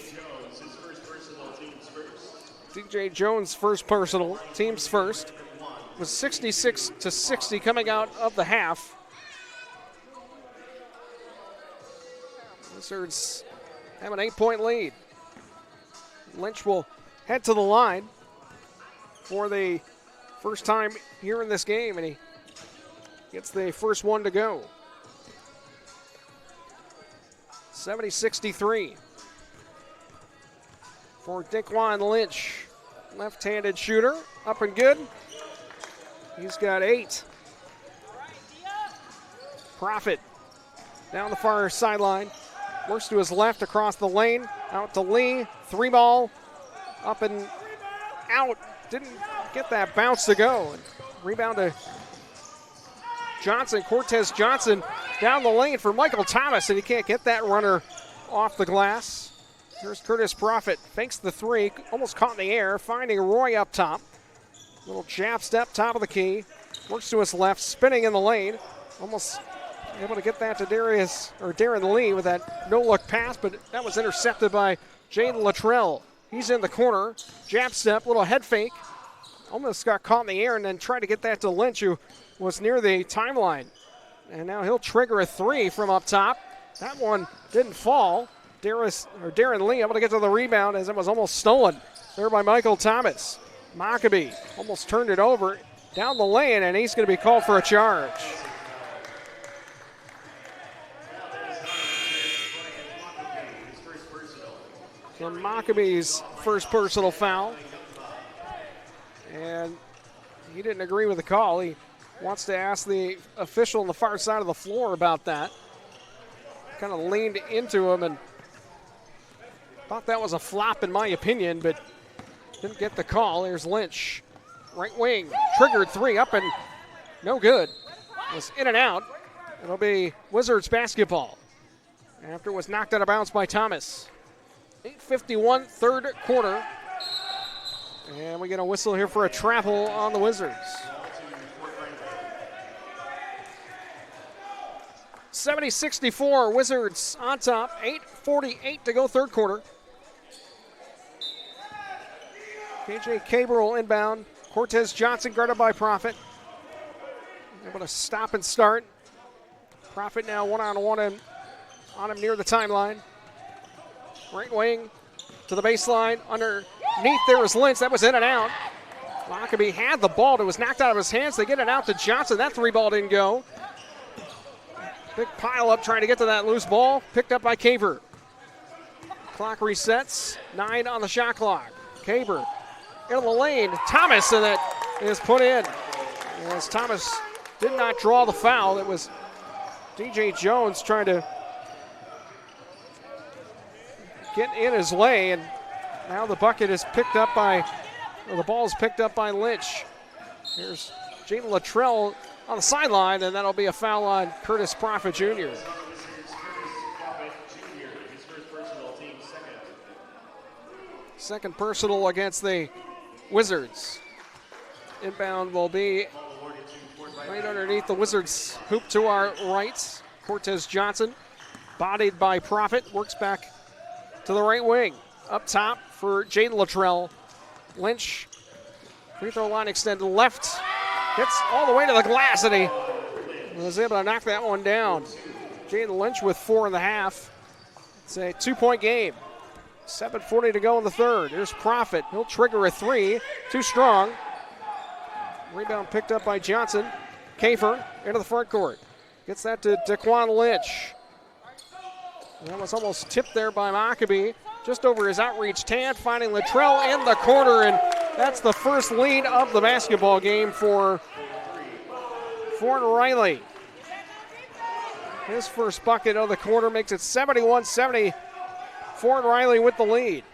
DJ Jones' first personal, team's first. Was 66-60 coming out of the half. Wizards have an 8-point lead. Lynch will head to the line for the first time here in this game, and he gets the first one to go. 70-63 for Daquan Lynch. Left-handed shooter, up and good. He's got 8. Profit down the far sideline. Works to his left across the lane. Out to Lee. 3-ball. Up and out. Didn't get that bounce to go. And rebound to Johnson. Cortez Johnson down the lane for Michael Thomas. And he can't get that runner off the glass. Here's Curtis Profit. Fakes the 3. Almost caught in the air. Finding Roy up top. Little jab step, top of the key. Works to his left, spinning in the lane. Almost able to get that to Darren Lee with that no-look pass, but that was intercepted by Jaden Luttrell. He's in the corner. Jab step, little head fake. Almost got caught in the air and then tried to get that to Lynch, who was near the timeline. And now he'll trigger a 3 from up top. That one didn't fall. Darren Lee able to get to the rebound as it was almost stolen there by Michael Thomas. Mockabee almost turned it over down the lane, and he's going to be called for a charge. So Maccabee's first personal foul. And he didn't agree with the call. He wants to ask the official on the far side of the floor about that. Kind of leaned into him and thought that was a flop in my opinion, but didn't get the call. Here's Lynch. Right wing. Triggered 3 up and no good. Was in and out. It'll be Wizards basketball after it was knocked out of bounds by Thomas. 8:51, third quarter. And we get a whistle here for a travel on the Wizards. 70-64, Wizards on top, 8:48 to go third quarter. KJ Cabrel inbound. Cortez Johnson guarded by Profit. Able to stop and start. Profit now one-on-one on him near the timeline. Right wing to the baseline. Underneath there is Lynch. That was in and out. Lockaby had the ball. It was knocked out of his hands. They get it out to Johnson. That three ball didn't go. Big pile up trying to get to that loose ball. Picked up by Caver. Clock resets. 9 on the shot clock. Caver into the lane. Thomas, and that is put in. As Thomas did not draw the foul. It was DJ Jones trying to get in his way, and now the bucket is picked up by, or the ball is picked up by Lynch. Here's Jalen Luttrell on the sideline, and that'll be a foul on Curtis Profit Jr. Second personal against the Wizards. Inbound will be right underneath the Wizards hoop to our right. Cortez Johnson, bodied by Profit, works back to the right wing. Up top for Jaden Luttrell. Lynch, free throw line extended left. Gets all the way to the glass, and he was able to knock that one down. Jaden Lynch with 4 in the half. It's a 2-point game. 7:40 to go in the third. Here's Profit. He'll trigger a three. Too strong. Rebound picked up by Johnson. Kafer into the front court. Gets that to Daquan Lynch. That was almost tipped there by Lockaby. Just over his outreach hand, finding Luttrell in the corner, and that's the first lead of the basketball game for Fort Riley. His first bucket of the quarter makes it 71-70. Fort Riley with the lead.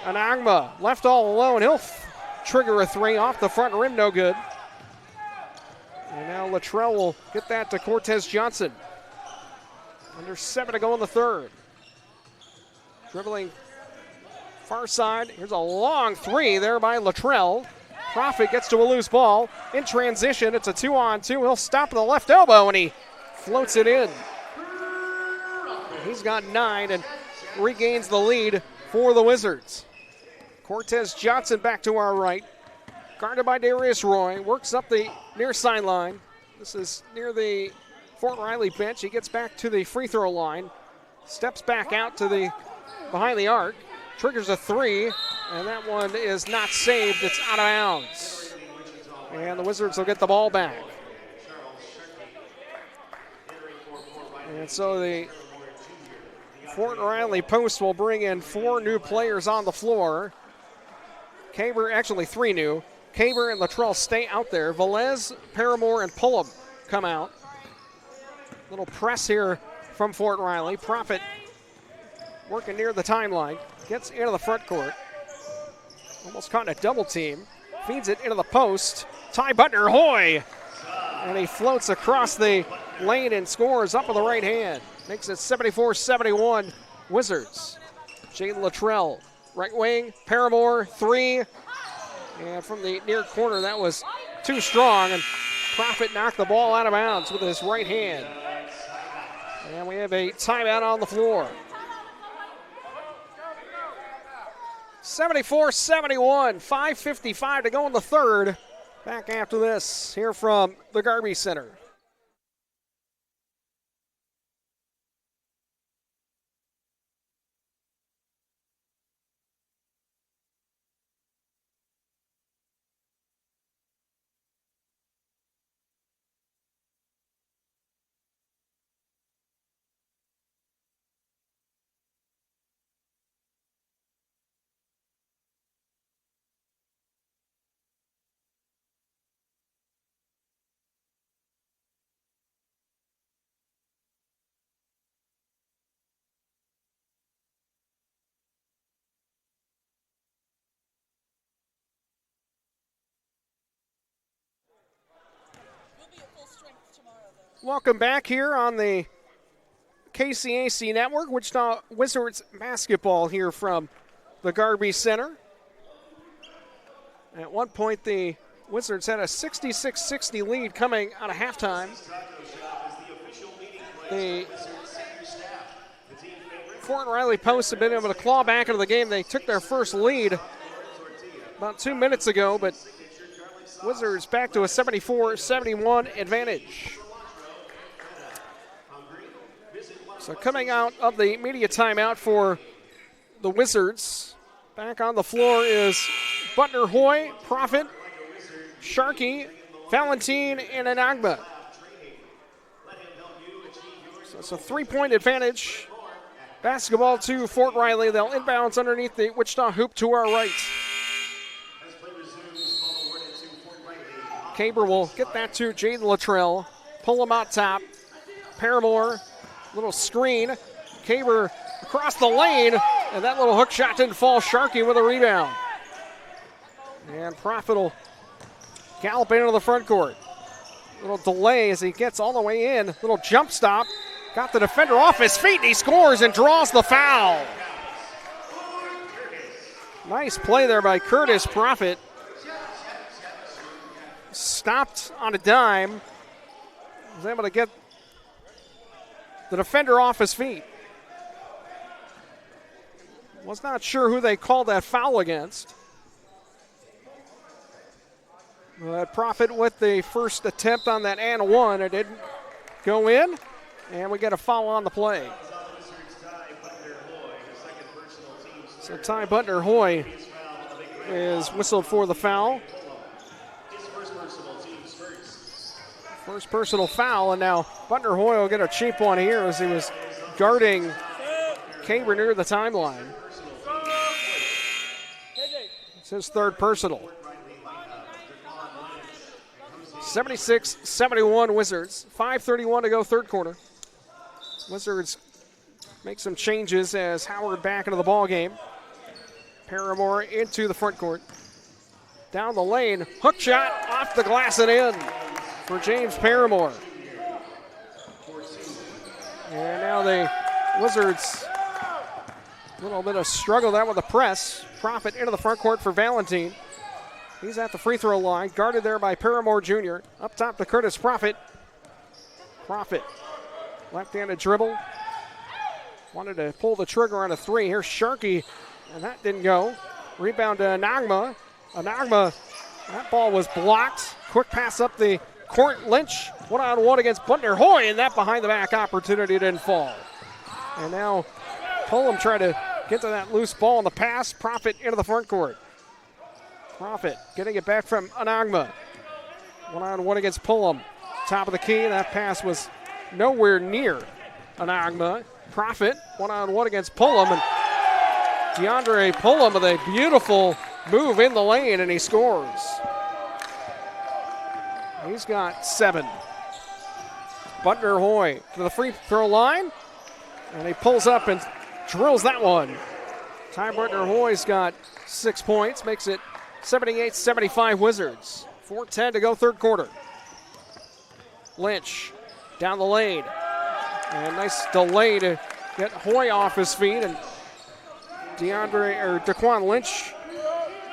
Anagma left all alone. He'll trigger a three off the front rim, no good. And now Luttrell will get that to Cortez Johnson. Under 7 to go in the third. Dribbling far side. Here's a long three there by Luttrell. Profit gets to a loose ball. In transition, it's a 2-on-2. He'll stop at the left elbow, and he floats it in. He's got 9 and regains the lead for the Wizards. Cortez Johnson back to our right. Guarded by Darius Roy. Works up the near sideline. This is near the Fort Riley bench. He gets back to the free throw line. Steps back out to the behind the arc. Triggers a three. And that one is not saved. It's out of bounds. And the Wizards will get the ball back. And so the Fort Riley Post will bring in 4 new players on the floor. Caber, actually 3 new. Caber and Luttrell stay out there. Velez, Paramore, and Pullum come out. Little press here from Fort Riley. Profit working near the timeline. Gets into the front court. Almost caught in a double team. Feeds it into the post. Ty Butner, hoy! And he floats across the lane and scores up with the right hand. Makes it 74-71 Wizards. Jalen Luttrell, right wing, Paramore, 3. And from the near corner, that was too strong. And Profit knocked the ball out of bounds with his right hand. And we have a timeout on the floor. 74-71, 5:55 to go in the third. Back after this, here from the Garvey Center. Welcome back here on the KCAC Network, Wichita Wizards basketball here from the Garvey Center. At one point, the Wizards had a 66-60 lead coming out of halftime. The Fort Riley Posts have been able to claw back into the game. They took their first lead about 2 minutes ago, but Wizards back to a 74-71 advantage. So coming out of the media timeout for the Wizards, back on the floor is Butner Hoy, Prophet, Sharkey, Valentine, and Anagba. So it's a 3-point advantage. Basketball to Fort Riley. They'll inbounds underneath the Wichita hoop to our right. Caber will get that to Jaden Luttrell. Pull him out top. Paramore, little screen. Caber across the lane, and that little hook shot didn't fall. Sharkey with a rebound. And Prophet will gallop into the front court. Little delay as he gets all the way in. Little jump stop. Got the defender off his feet, and he scores and draws the foul. Nice play there by Curtis Prophet. Stopped on a dime. Was able to get the defender off his feet. Was not sure who they called that foul against. Prophet with the first attempt on that and one. It didn't go in, and we get a foul on the play. So Ty Butner Hoy is whistled for the foul. First personal foul, and now Butner Hoy will get a cheap one here as he was guarding Caber near the timeline. It's his third personal. 76-71 Wizards. 5:31 to go third quarter. Wizards make some changes as Howard back into the ball game. Paramore into the front court. Down the lane, hook shot off the glass and in for James Paramore. And now the Wizards, a little bit of struggle there with the press. Prophet into the front court for Valentine. He's at the free throw line, guarded there by Paramore Jr. Up top to Curtis Prophet. Prophet, left-handed dribble. Wanted to pull the trigger on a three. Here's Sharkey, and that didn't go. Rebound to Anagma. Anagma, that ball was blocked. Quick pass up the court. Lynch, one-on-one against Butner Hoy, and that behind-the-back opportunity didn't fall. And now Pullum trying to get to that loose ball on the pass. Prophet into the front court. Prophet getting it back from Anagma. One-on-one against Pullum. Top of the key. That pass was nowhere near Anagma. Prophet one-on-one against Pullum. And DeAndre Pullum with a beautiful move in the lane, and he scores. He's got 7. Butner Hoy to the free throw line. And he pulls up and drills that one. Ty Butner Hoy's got 6 points. Makes it 78-75 Wizards. 4:10 to go third quarter. Lynch down the lane. And nice delay to get Hoy off his feet. And Daquan Lynch,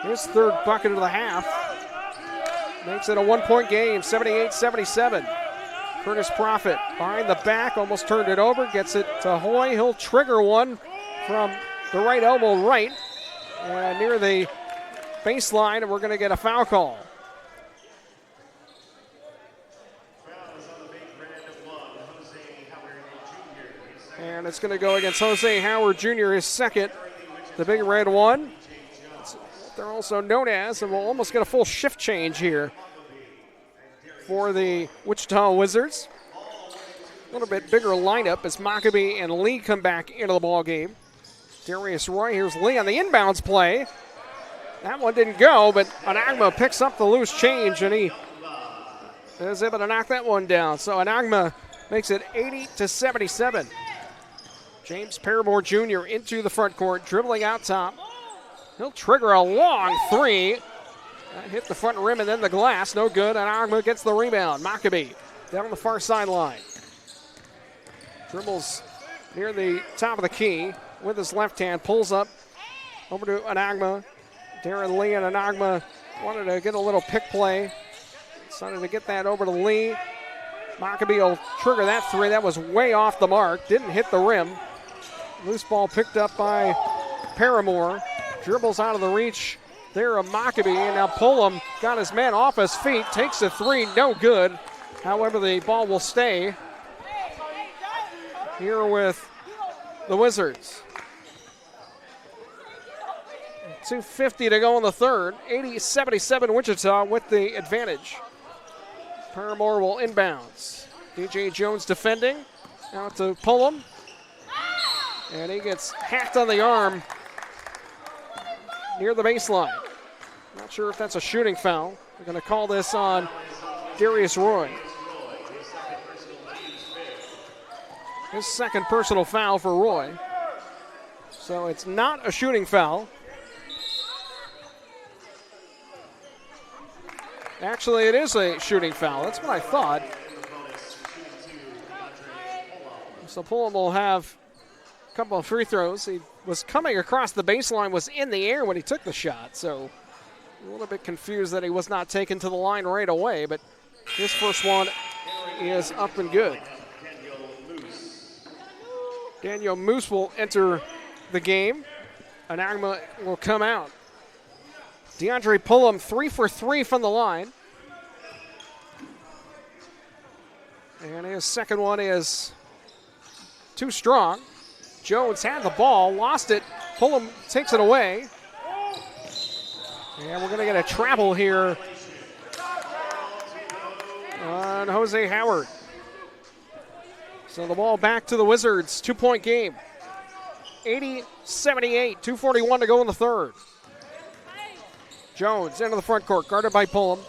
his third bucket of the half. Makes it a 1-point game, 78-77. Curtis Prophet behind the back, almost turned it over. Gets it to Hoy. He'll trigger one from the right elbow right. And near the baseline, and we're going to get a foul call. And it's going to go against Jose Howard Jr., his second, the big red one. They're also known as, and we'll almost get a full shift change here for the Wichita Wizards. A little bit bigger lineup as Maccabee and Lee come back into the ball game. Darius Roy, here's Lee on the inbounds play. That one didn't go, but Anagma picks up the loose change, and he is able to knock that one down. So Anagma makes it 80-77. James Paramore Jr. into the front court, dribbling out top. He'll trigger a long three. That hit the front rim and then the glass. No good. Anagma gets the rebound. Maccabee down on the far sideline. Dribbles near the top of the key with his left hand. Pulls up over to Anagma. Darren Lee and Anagma wanted to get a little pick play. Decided to get that over to Lee. Maccabee will trigger that three. That was way off the mark. Didn't hit the rim. Loose ball picked up by Paramore. Dribbles out of the reach there of Maccabee. And now Pullum got his man off his feet. Takes a three. No good. However, the ball will stay here with the Wizards. 2:50 to go in the third. 80-77 Wichita with the advantage. Paramore will inbounds. DJ Jones defending. Out to Pullum. And he gets hacked on the arm near the baseline. Not sure if that's a shooting foul. They're going to call this on Darius Roy. His second personal foul for Roy. So it's not a shooting foul. Actually, it is a shooting foul. That's what I thought. So Pullum will have a couple of free throws. He was coming across the baseline, was in the air when he took the shot. So a little bit confused that he was not taken to the line right away. But his first one is up and good. Daniel Moose will enter the game. Anagma will come out. DeAndre Pullum 3 for 3 from the line. And his second one is too strong. Jones had the ball, lost it. Pullum takes it away. And we're going to get a travel here on Jose Howard. So the ball back to the Wizards. 2-point game. 80-78, 2:41 to go in the third. Jones into the front court, guarded by Pullum.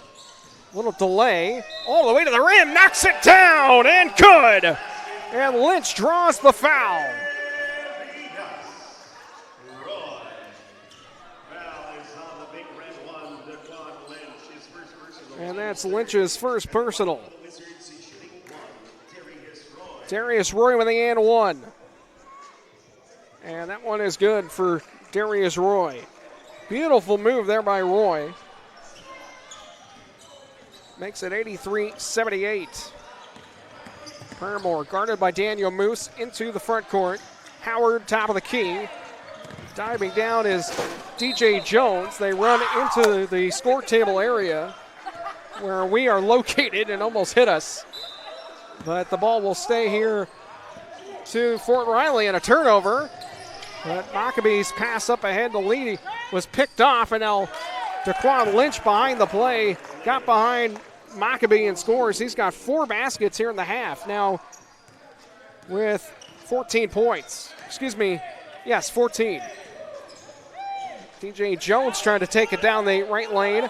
Little delay, all the way to the rim, knocks it down, and good. And Lynch draws the foul. And that's Lynch's first personal. Darius Roy with the and one. And that one is good for Darius Roy. Beautiful move there by Roy. Makes it 83-78. Paramore guarded by Daniel Moose into the front court. Howard top of the key. Diving down is DJ Jones. They run into the score table area where we are located and almost hit us. But the ball will stay here to Fort Riley and a turnover. But Maccabee's pass up ahead, the lead was picked off, and now Daquan Lynch behind the play, got behind Maccabee and scores. He's got 4 baskets here in the half now with 14 points. Excuse me, yes, 14. DJ Jones trying to take it down the right lane.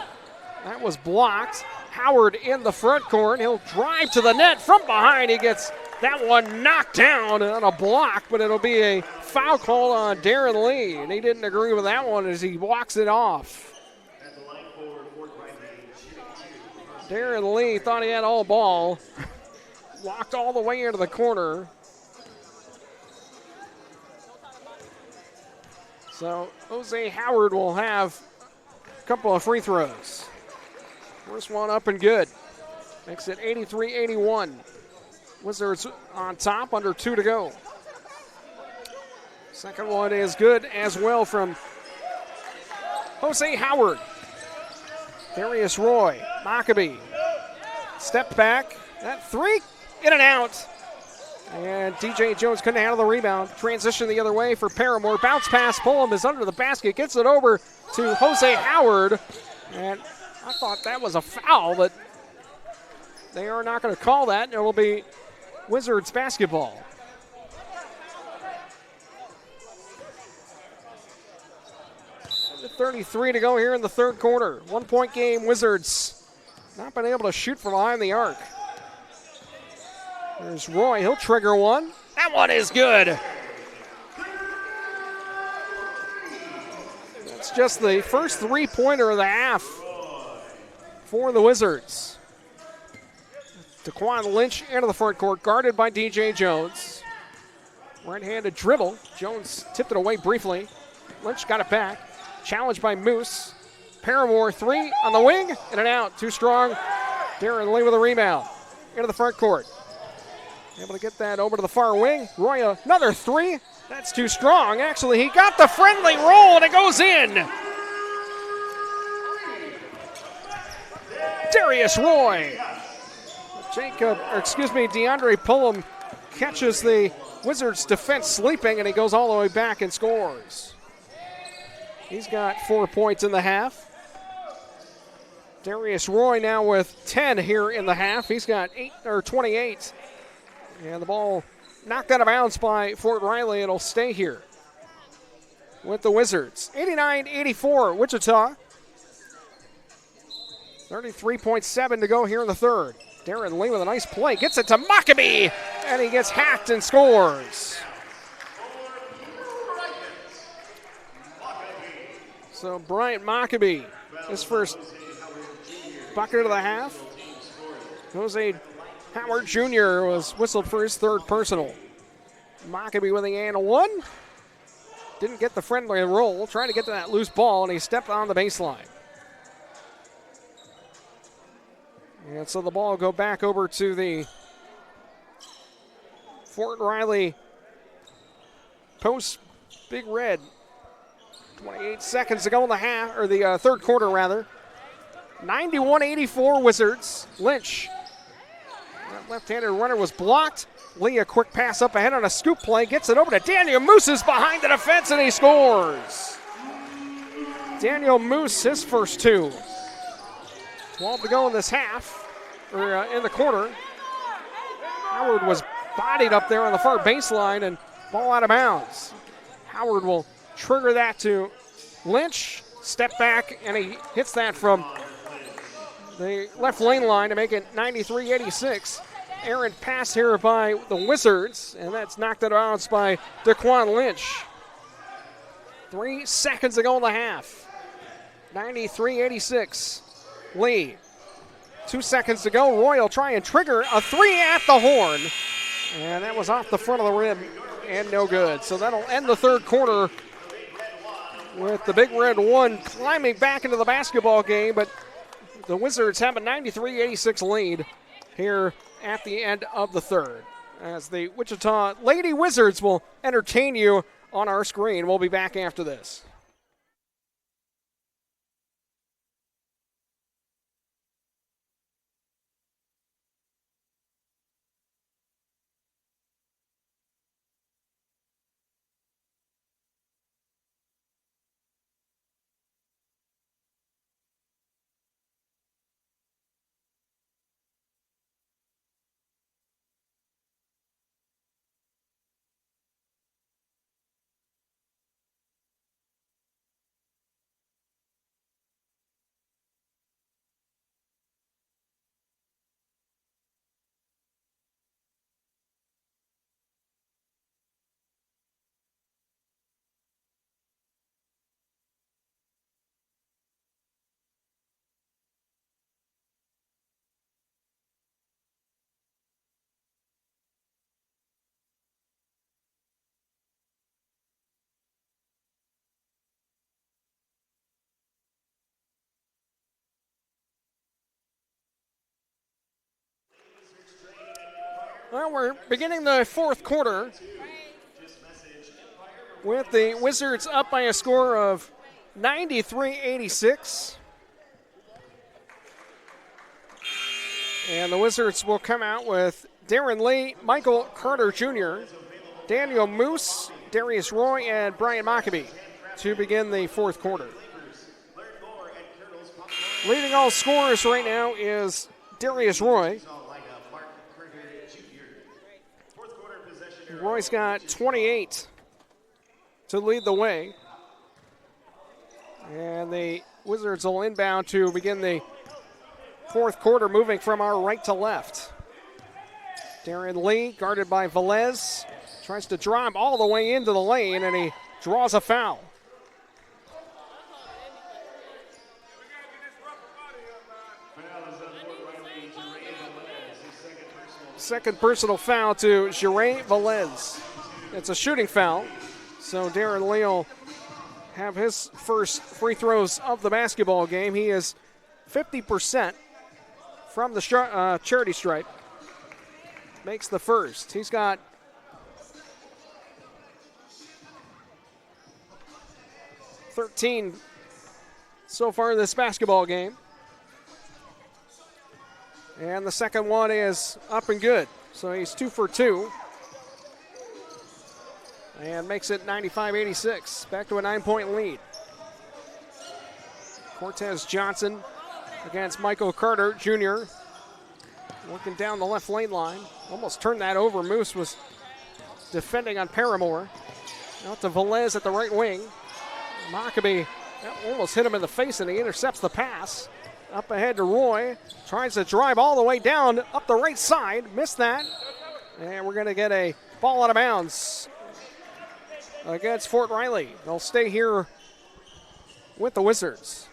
That was blocked. Howard in the front court. He'll drive to the net from behind. He gets that one knocked down on a block, but it'll be a foul call on Darren Lee, and he didn't agree with that one as he walks it off. Darren Lee thought he had all ball. Walked all the way into the corner. So Jose Howard will have a couple of free throws. First one up and good. Makes it 83-81. Wizards on top, under 2 to go. Second one is good as well from Jose Howard. Darius Roy, Maccabee. Step back, that three, in and out. And DJ Jones couldn't handle the rebound. Transition the other way for Paramore. Bounce pass, Pullum is under the basket, gets it over to Jose Howard. And I thought that was a foul, but they are not going to call that. It will be Wizards basketball. Under 33 to go here in the third quarter. 1-point game, Wizards. Not been able to shoot from behind the arc. There's Roy, he'll trigger one. That one is good. That's just the first three-pointer of the half for the Wizards. Daquan Lynch into the front court, guarded by DJ Jones. Right-handed dribble. Jones tipped it away briefly. Lynch got it back. Challenged by Moose. Paramore, three on the wing, in and out. Too strong. Darren Lee with a rebound. Into the front court. Able to get that over to the far wing. Roy, another three. That's too strong. Actually, he got the friendly roll, and it goes in. Darius Roy. DeAndre Pullum catches the Wizards defense sleeping, and he goes all the way back and scores. He's got 4 points in the half. Darius Roy now with 10 here in the half. He's got 28. And the ball knocked out of bounds by Fort Riley. It'll stay here with the Wizards. 89-84, Wichita. 33.7 to go here in the third. Darren Lee with a nice play. Gets it to Maccabee, and he gets hacked and scores. So Bryant Maccabee, his first bucket of the half. Jose Howard Jr. was whistled for his third personal. Maccabee with the and one. Didn't get the friendly roll. Trying to get to that loose ball, and he stepped on the baseline. And so the ball will go back over to the Fort Riley post. Big Red. 28 seconds to go in the half, or the third quarter rather. 91-84 Wizards. Lynch. That left-handed runner was blocked. Lee, a quick pass up ahead on a scoop play. Gets it over to Daniel Moose behind the defense, and he scores. Daniel Moose, his first two. 12 to go in this half, or in the quarter. Howard was bodied up there on the far baseline, and ball out of bounds. Howard will trigger that to Lynch. Step back, and he hits that from the left lane line to make it 93-86. Errant pass here by the Wizards, and that's knocked out of bounds by Daquan Lynch. 3 seconds to go in the half. 93-86. Lee. 2 seconds to go. Roy will try and trigger a three at the horn. And that was off the front of the rim and no good. So that'll end the third quarter with the Big Red one climbing back into the basketball game, but the Wizards have a 93-86 lead here at the end of the third. As the Wichita Lady Wizards will entertain you on our screen. We'll be back after this. Well, we're beginning the fourth quarter with the Wizards up by a score of 93-86. And the Wizards will come out with Darren Lee, Michael Carter Jr., Daniel Moose, Darius Roy, and Brian Maccabee to begin the fourth quarter. Leading all scorers right now is Darius Roy. Roy's got 28 to lead the way. And the Wizards will inbound to begin the fourth quarter, moving from our right to left. Darren Lee, guarded by Velez, tries to drive all the way into the lane, and he draws a foul. Second personal foul to Jere Velez. It's a shooting foul, so Darren Lee will have his first free throws of the basketball game. He is 50% from the charity stripe. Makes the first. He's got 13 so far in this basketball game. And the second one is up and good. So he's 2 for 2. And makes it 95-86. Back to a 9-point lead. Cortez Johnson against Michael Carter Jr. Working down the left lane line. Almost turned that over. Moose was defending on Paramore. Out to Velez at the right wing. Maccabee almost hit him in the face, and he intercepts the pass. Up ahead to Roy. Tries to drive all the way down up the right side. Missed that. And we're going to get a ball out of bounds against Fort Riley. They'll stay here with the Wizards.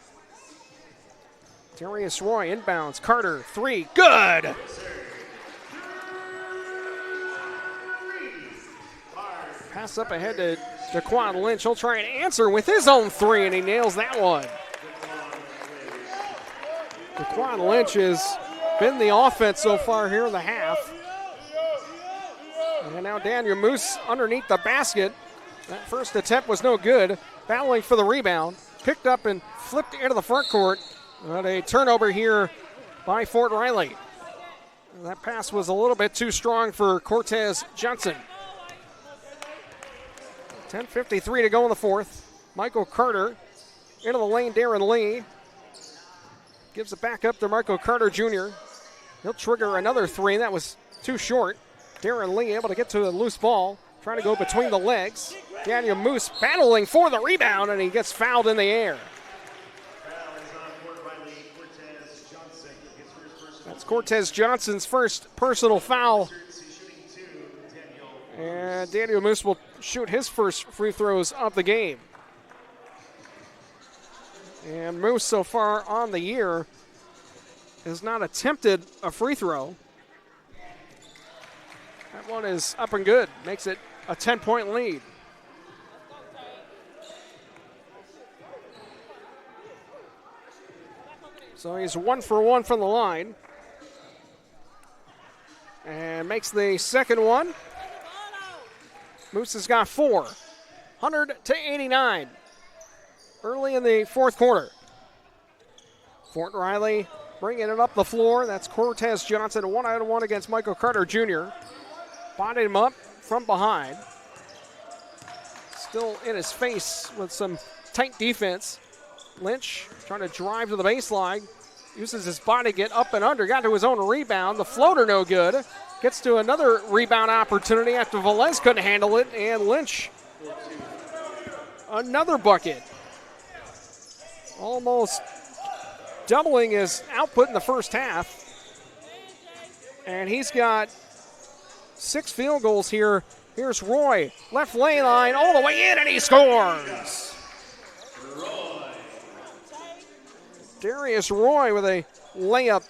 Darius Roy inbounds. Carter, 3. Good! Pass up ahead to Daquan Lynch. He'll try and answer with his own 3, and he nails that one. Daquan Lynch has been the offense so far here in the half. And now Daniel Moose underneath the basket. That first attempt was no good. Battling for the rebound. Picked up and flipped into the front court. But a turnover here by Fort Riley. That pass was a little bit too strong for Cortez Johnson. 10:53 to go in the fourth. Michael Carter into the lane. Darren Lee gives it back up to Michael Carter Jr. He'll trigger another 3. That was too short. Darren Lee able to get to a loose ball. Trying to go between the legs. Daniel Moose battling for the rebound, and he gets fouled in the air. That's Cortez Johnson's first personal foul. And Daniel Moose will shoot his first free throws of the game. And Moose so far on the year has not attempted a free throw. That one is up and good. Makes it a 10-point lead. So he's 1 for 1 from the line. And makes the second one. Moose has got 4. 100-89. Early in the fourth quarter. Fort Riley bringing it up the floor. That's Cortez Johnson, 1-on-1 against Michael Carter Jr. Bonded him up from behind. Still in his face with some tight defense. Lynch trying to drive to the baseline. Uses his body to get up and under. Got to his own rebound. The floater no good. Gets to another rebound opportunity after Velez couldn't handle it. And Lynch, another bucket. Almost doubling his output in the first half. And he's got 6 field goals here. Here's Roy, left lane line, all the way in, and he scores. Darius Roy with a layup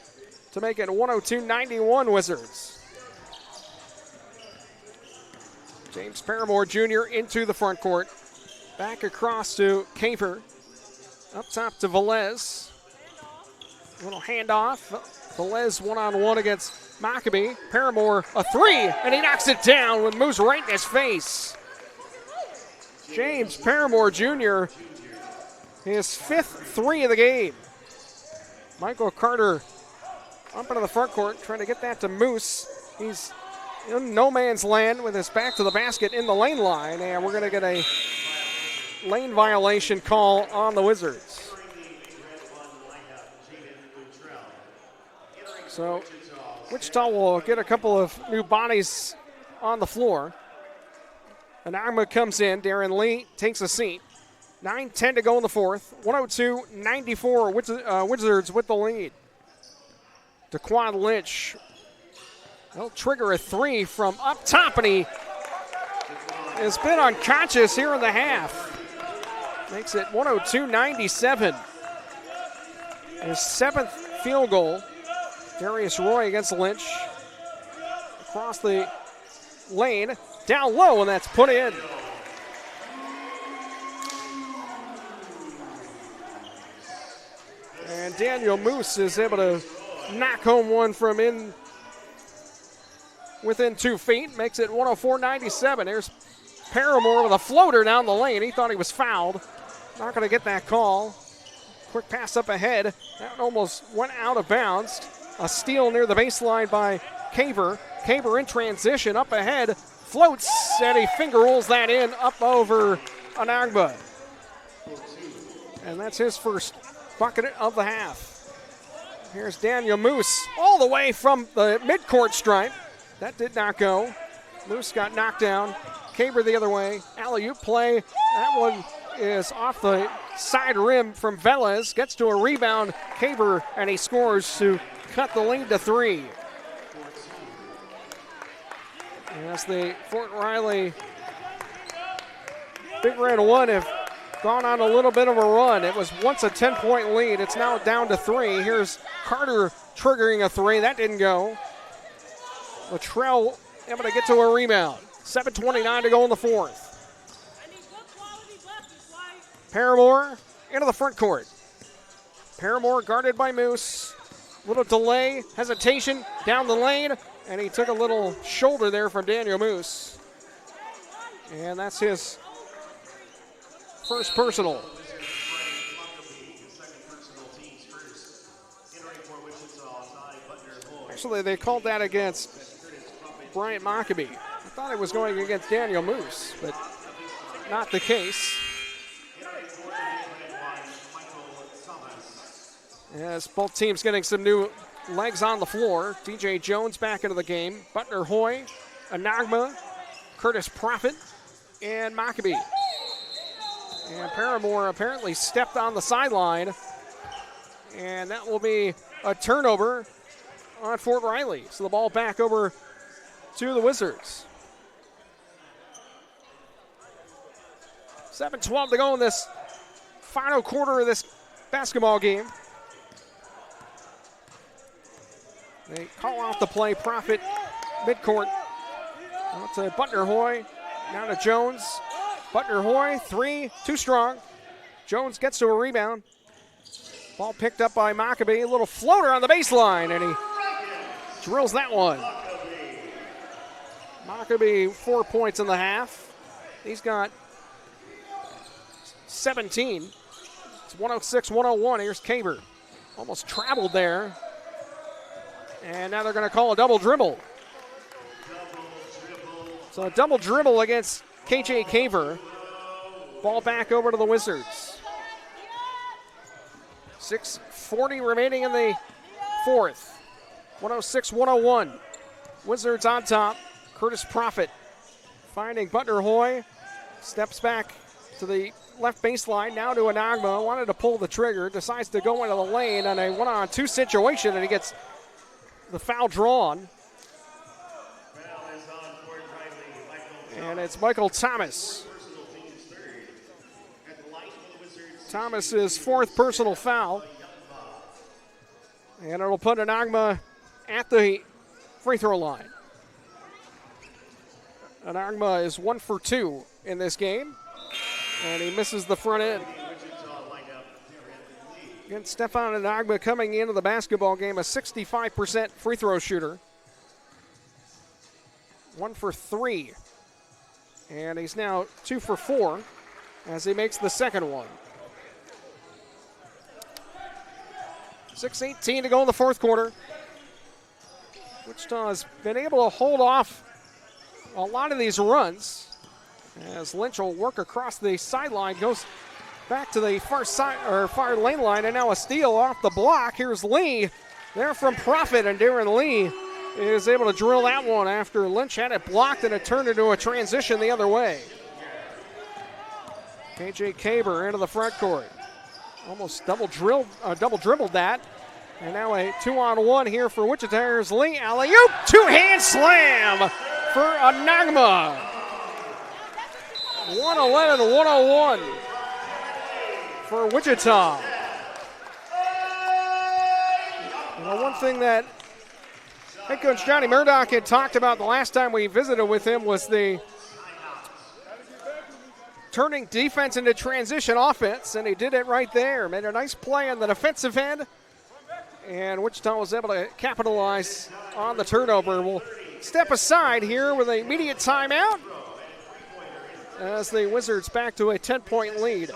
to make it 102-91 Wizards. James Paramore Jr. into the front court. Back across to Caper. Up top to Velez. Little handoff. Velez 1-on-1 against Maccabee. Paramore a 3, and he knocks it down with Moose right in his face. James Paramore Jr. his 5th 3 of the game. Michael Carter up into the front court trying to get that to Moose. He's in no man's land with his back to the basket in the lane line, and we're going to get a lane violation call on the Wizards. So Wichita will get a couple of new bodies on the floor. Anagma comes in. Darren Lee takes a seat. 9:10 to go in the fourth. 102-94 Wizards with the lead. Daquan Lynch. He'll trigger a 3 from up top, and he has been unconscious here in the half. Makes it 102-97. His 7th field goal. Darius Roy against Lynch. Across the lane. Down low, and that's put in. And Daniel Moose is able to knock home one from within 2 feet. Makes it 104-97. Here's Paramore with a floater down the lane. He thought he was fouled. Not going to get that call. Quick pass up ahead. That almost went out of bounds. A steal near the baseline by Caver. Caver in transition up ahead. Floats, and he finger rolls that in up over Anagba. And that's his first bucket of the half. Here's Daniel Moose all the way from the midcourt stripe. That did not go. Moose got knocked down. Caber the other way. Alley-oop play. That one is off the side rim from Velez. Gets to a rebound. Caber, and he scores to cut the lead to 3. As the Fort Riley Big Red 1 have gone on a little bit of a run. It was once a 10-point lead. It's now down to 3. Here's Carter triggering a 3. That didn't go. Latrell able to get to a rebound. 7:29 to go in the fourth. Paramore into the front court. Paramore guarded by Moose. Little delay, hesitation down the lane, and he took a little shoulder there from Daniel Moose. And that's his first personal. Actually, they called that against Bryant Mockabee. I thought it was going against Daniel Moose, but not the case. As both teams getting some new legs on the floor. DJ Jones back into the game. Butler Hoy, Anagma, Curtis Profit, and Mockabee. And Paramore apparently stepped on the sideline. And that will be a turnover on Fort Riley. So the ball back over to the Wizards. 7:12 to go in this final quarter of this basketball game. They call out the play. Profit midcourt. Out to Butler Hoy. Now to Jones. Butler Hoy, 3, too strong. Jones gets to a rebound. Ball picked up by Mockabee. A little floater on the baseline, and he drills that one. Mockabee, 4 points in the half. He's got 17. It's 106-101. Here's Caber. Almost traveled there. And now they're going to call a double dribble. So a double dribble against KJ Caver. Ball back over to the Wizards. 6:40 remaining in the fourth. 106-101. Wizards on top. Curtis Profit finding Butler Hoy. Steps back to the left baseline. Now to Anagma. Wanted to pull the trigger. Decides to go into the lane on a 1-on-2 situation, and he gets the foul drawn. And it's Michael Thomas. Thomas's fourth personal foul. And it'll put Anagma at the free throw line. Anagma is 1 for 2 in this game. And he misses the front end. Again, Stefan Anagma coming into the basketball game, a 65% free throw shooter. 1 for 3. And he's now 2 for 4 as he makes the second one. 6:18 to go in the fourth quarter. Wichita has been able to hold off a lot of these runs as Lynch will work across the sideline, goes back to the far lane line, and now a steal off the block. Here's Lee there from Profit, and Darren Lee is able to drill that one after Lynch had it blocked and it turned into a transition the other way. KJ Caber into the front court. Almost double dribbled that. And now a 2-on-1 here for Wichita. Here's Lee. Alley-oop. Two-hand slam for Anagma. 111-101 for Wichita. You know, one thing that head coach Johnny Murdoch had talked about the last time we visited with him was the turning defense into transition offense, and he did it right there. Made a nice play on the defensive end, and Wichita was able to capitalize on the turnover. We'll step aside here with an immediate timeout as the Wizards back to a 10-point lead.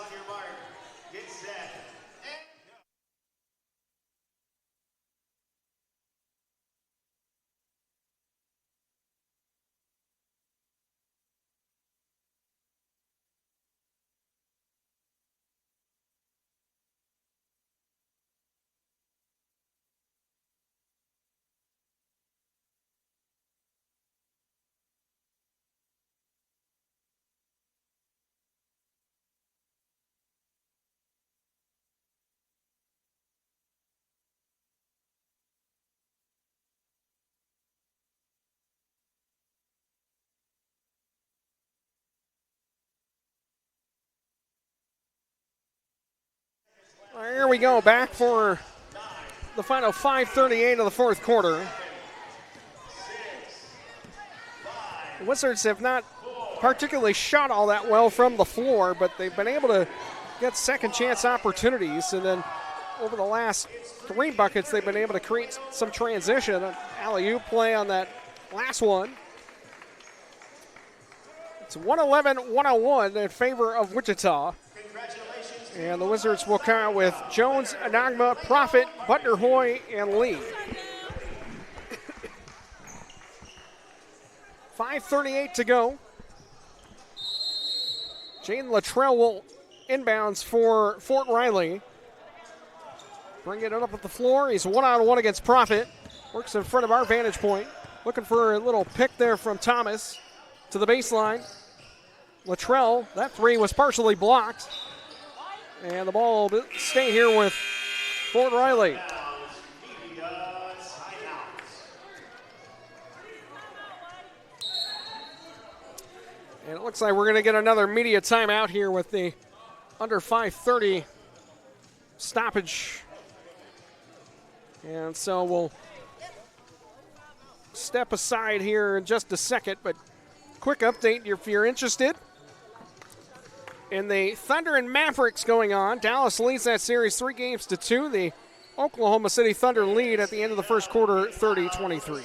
Here we go, back for the final 5:38 of the fourth quarter. The Wizards have not particularly shot all that well from the floor, but they've been able to get second chance opportunities, and then over the last 3 buckets, they've been able to create some transition. An alley-oop play on that last one. It's 111-101 in favor of Wichita. And the Wizards will come out with Jones, Anagma, Profit, Butner, Hoy, and Lee. 5:38 to go. Jaden Luttrell will inbounds for Fort Riley. Bringing it up at the floor. He's one-on-one against Profit. Works in front of our vantage point. Looking for a little pick there from Thomas to the baseline. Luttrell, that three was partially blocked. And the ball will stay here with Fort Riley. And it looks like we're going to get another media timeout here with the under 5:30 stoppage. And so we'll step aside here in just a second, but quick update if you're interested. In the Thunder and Mavericks going on, Dallas leads that series 3-2. The Oklahoma City Thunder lead at the end of the first quarter, 30-23.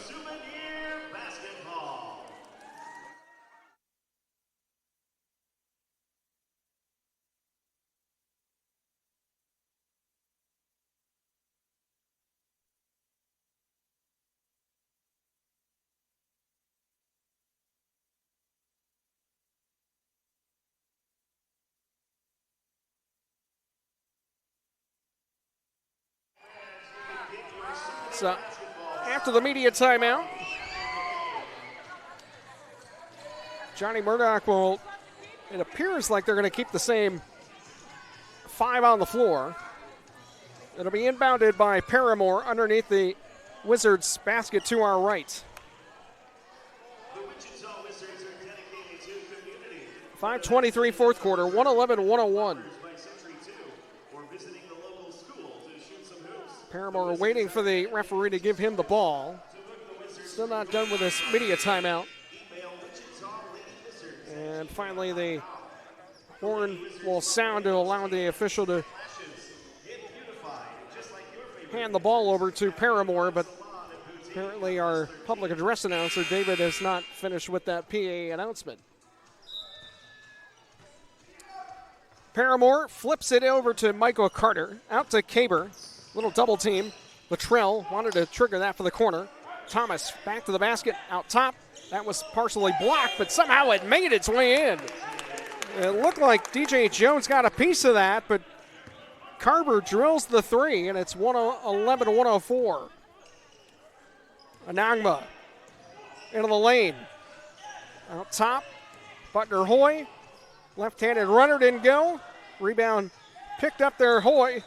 So after the media timeout, Johnny Murdoch will, it appears like they're going to keep the same 5 on the floor. It'll be inbounded by Paramore underneath the Wizards basket to our right. 5:23 fourth quarter, 111-101. Paramore waiting for the referee to give him the ball. Still not done with this media timeout. And finally the horn will sound to allow the official to hand the ball over to Paramore, but apparently our public address announcer, David, has not finished with that PA announcement. Paramore flips it over to Michael Carter, out to Kaber. Little double team. Luttrell wanted to trigger that for the corner. Thomas back to the basket, out top. That was partially blocked, but somehow it made its way in. It looked like DJ Jones got a piece of that, but Carver drills the three, and it's 111-104. Anagma into the lane. Out top, Butner Hoy. Left-handed runner didn't go. Rebound picked up there, Hoy.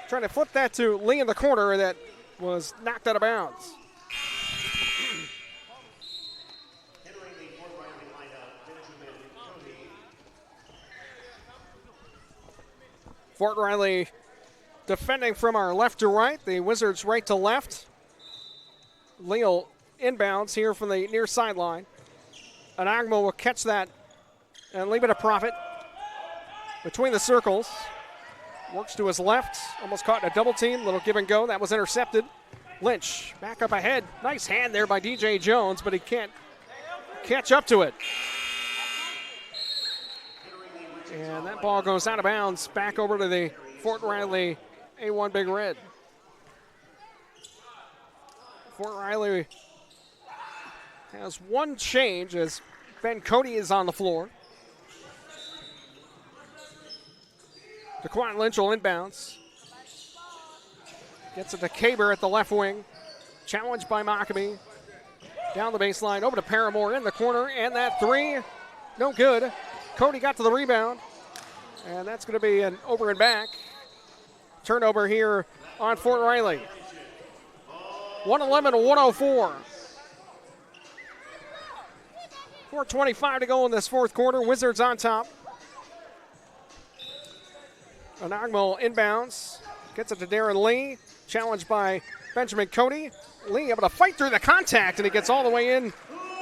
Trying to flip that to Lee in the corner, and that was knocked out of bounds. Fort Riley defending from our left to right, the Wizards right to left. Leal inbounds here from the near sideline. Anagma will catch that and leave it a Profit. between the circles. Works to his left, almost caught in a double team. Little give and go, that was intercepted. Lynch back up ahead. Nice hand there by DJ Jones, but he can't catch up to it. And that ball goes out of bounds back over to the Fort Riley A1 Big Red. Fort Riley has one change as Ben Cody is on the floor. DeQuan Lynch will inbounds. Gets it to Kaber at the left wing. Challenged by Mockabee. Down the baseline, over to Paramore in the corner, and that three, no good. Cody got to the rebound, and that's going to be an over and back. Turnover here on Fort Riley. 111-104. 4:25 to go in this fourth quarter. Wizards on top. Anagmo inbounds. Gets it to Darren Lee. Challenged by Benjamin Cody. Lee able to fight through the contact, and he gets all the way in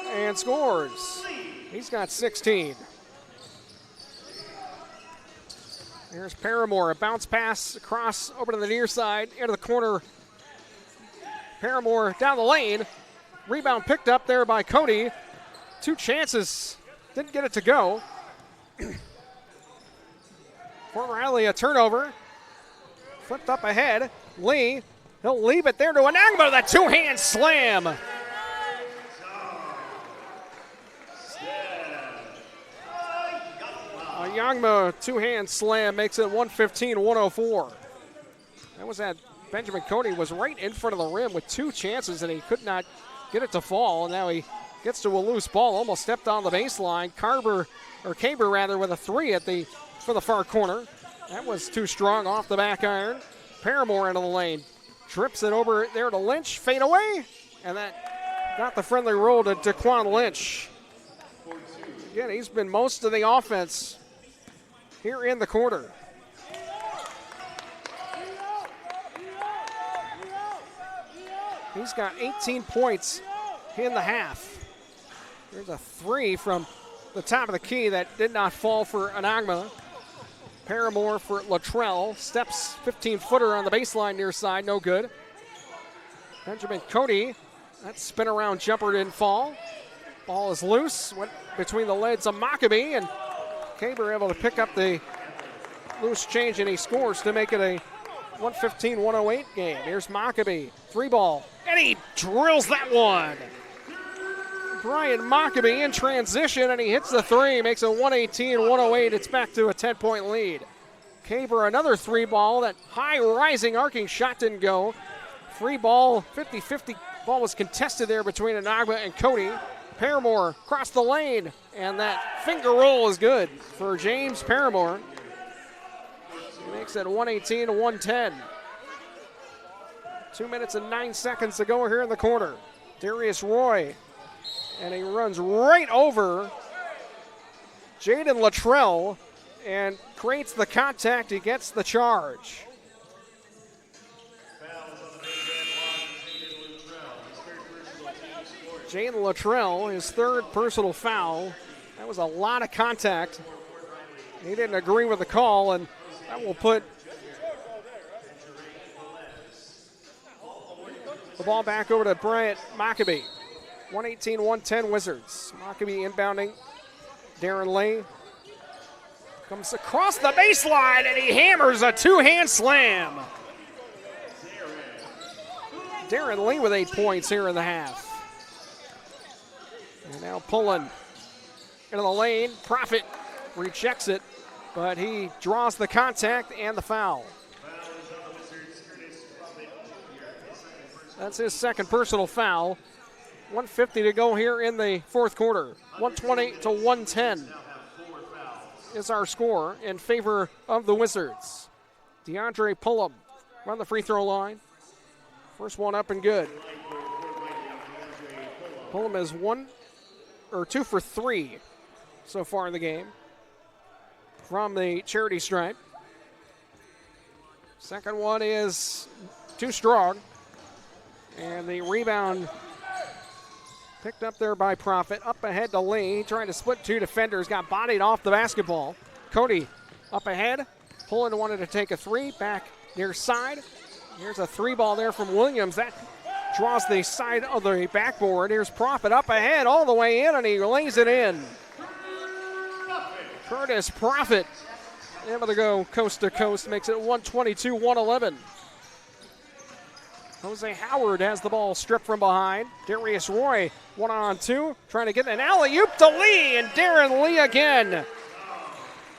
and scores. He's got 16. There's Paramore. A bounce pass across over to the near side. Into the corner. Paramore down the lane. Rebound picked up there by Cody. Two chances. Didn't get it to go. Fort Riley a turnover. Flipped up ahead. Lee. He'll leave it there to Anagmo. That two-hand slam. Anagmo two-hand slam makes it 115-104. That was that Benjamin Cody was right in front of the rim with two chances, and he could not get it to fall. And now he gets to a loose ball, almost stepped on the baseline. Kaber with a three for the far corner. That was too strong off the back iron. Paramore into the lane. Trips it over there to Lynch. Fade away. And that got the friendly roll to DeQuan Lynch. Again, he's been most of the offense here in the quarter. He's got 18 points in the half. There's a three from the top of the key that did not fall for Anagma. Paramore for Luttrell. Steps 15-footer on the baseline near side, no good. Benjamin Cody, that spin around jumper didn't fall. Ball is loose, went between the legs of Mockabee, and Kaber able to pick up the loose change, and he scores to make it a 115-108 game. Here's Mockabee, three ball, and he drills that one. Brian Mockabee in transition, and he hits the three, makes it 118-108. It's back to a 10-point lead. Kaber, another three ball. That high rising arcing shot didn't go. Free ball, 50-50 ball was contested there between Anagma and Cody. Paramore across the lane, and that finger roll is good for James Paramore. He makes it 118-110. 2 minutes and 9 seconds to go here in the quarter. Darius Roy, and he runs right over Jaden Luttrell and creates the contact. He gets the charge. Jaden Luttrell, his third personal foul. That was a lot of contact. He didn't agree with the call, and that will put the ball back over to Bryant Mockabee. 118-110 Wizards. Mockabee inbounding. Darren Lee comes across the baseline, and he hammers a two-hand slam. Darren Lee with 8 points here in the half. And now pulling into the lane. Profit rejects it, but he draws the contact and the foul. That's his second personal foul. 1:50 to go here in the fourth quarter. 120-110 is our score in favor of the Wizards. DeAndre Pullum on the free throw line. First one up and good. Pullum is 2 for 3 so far in the game from the charity stripe. Second one is too strong. And the rebound picked up there by Profit. Up ahead to Lee, trying to split two defenders. Got bodied off the basketball. Cody up ahead. Pullen wanted to take a three, back near side. Here's a three ball there from Williams. That draws the side of the backboard. Here's Profit up ahead all the way in, and he lays it in. Curtis Profit able to go coast to coast, makes it 122-111. Jose Howard has the ball stripped from behind. Darius Roy, 1-on-2, trying to get an alley-oop to Lee, and Darren Lee again.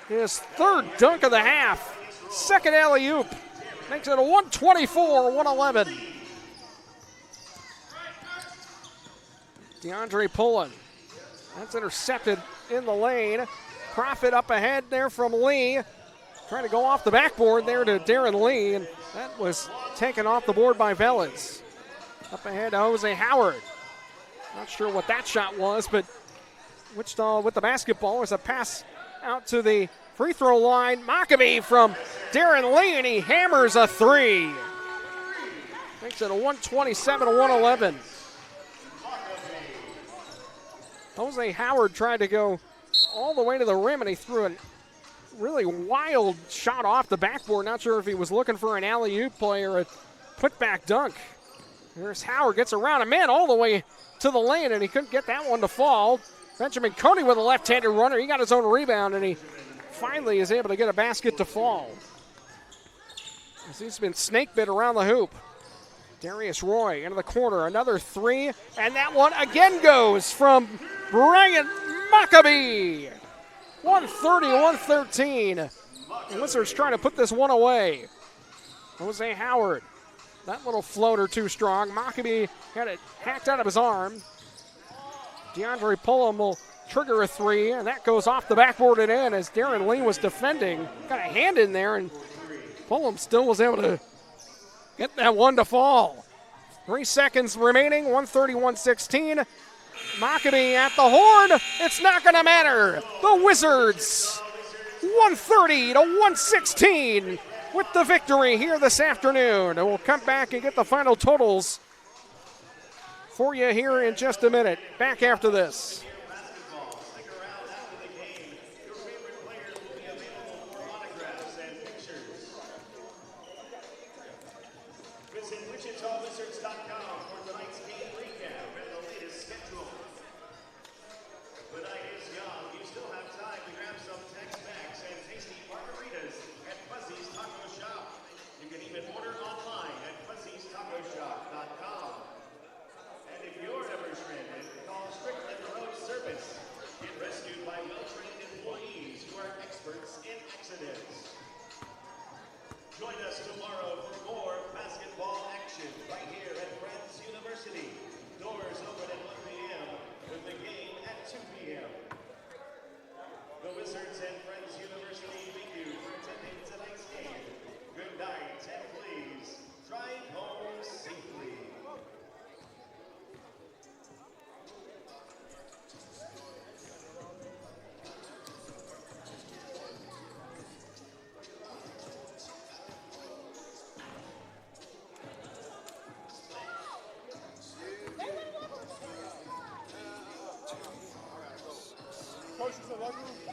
His third dunk of the half. Second alley-oop. Makes it a 124-111. DeAndre Pullen. That's intercepted in the lane. Profit up ahead there from Lee. Trying to go off the backboard there to Darren Lee, and that was taken off the board by Velez. Up ahead to Jose Howard. Not sure what that shot was, but Wichita with the basketball. There's a pass out to the free throw line. Maccabee from Darren Lee, and he hammers a three. Makes it a 127-111. Jose Howard tried to go all the way to the rim, and he threw a really wild shot off the backboard. Not sure if he was looking for an alley-oop play or a putback dunk. Here's Howard, gets around a man all the way to the lane, and he couldn't get that one to fall. Benjamin Cody with a left-handed runner. He got his own rebound, and he finally is able to get a basket to fall. As he's been snake bit around the hoop. Darius Roy into the corner, another three, and that one again goes from Brian Maccabee. 130-113. The Wizards trying to put this one away. Jose Howard, that little floater too strong. Maccabee had it hacked out of his arm. DeAndre Pullen will trigger a three, and that goes off the backboard and in as Darren Lee was defending. Got a hand in there, and Pullen still was able to get that one to fall. 3 seconds remaining, 130-116. Maccabee at the horn. It's not going to matter. The Wizards, 130-116 with the victory here this afternoon. And we'll come back and get the final totals for you here in just a minute. Back after this. Visit WichitaWizards.com for tonight's game recap and the latest schedule. The night is young. You still have time to grab some Tex-Mex and tasty margaritas at Fuzzy's Taco Shop. You can even order online at Fuzzy'sTacoShop.com. And if you're ever stranded, call Strickland Road Service. Get rescued by well-trained employees who are experts in accidents. Join us tomorrow for more basketball action right here at Friends University. Doors open at 1 p.m. with the game at 2 p.m. The Wizards and Friends University thank you for attending tonight's game. Good night, and please drive home safely. Coach is in the locker room?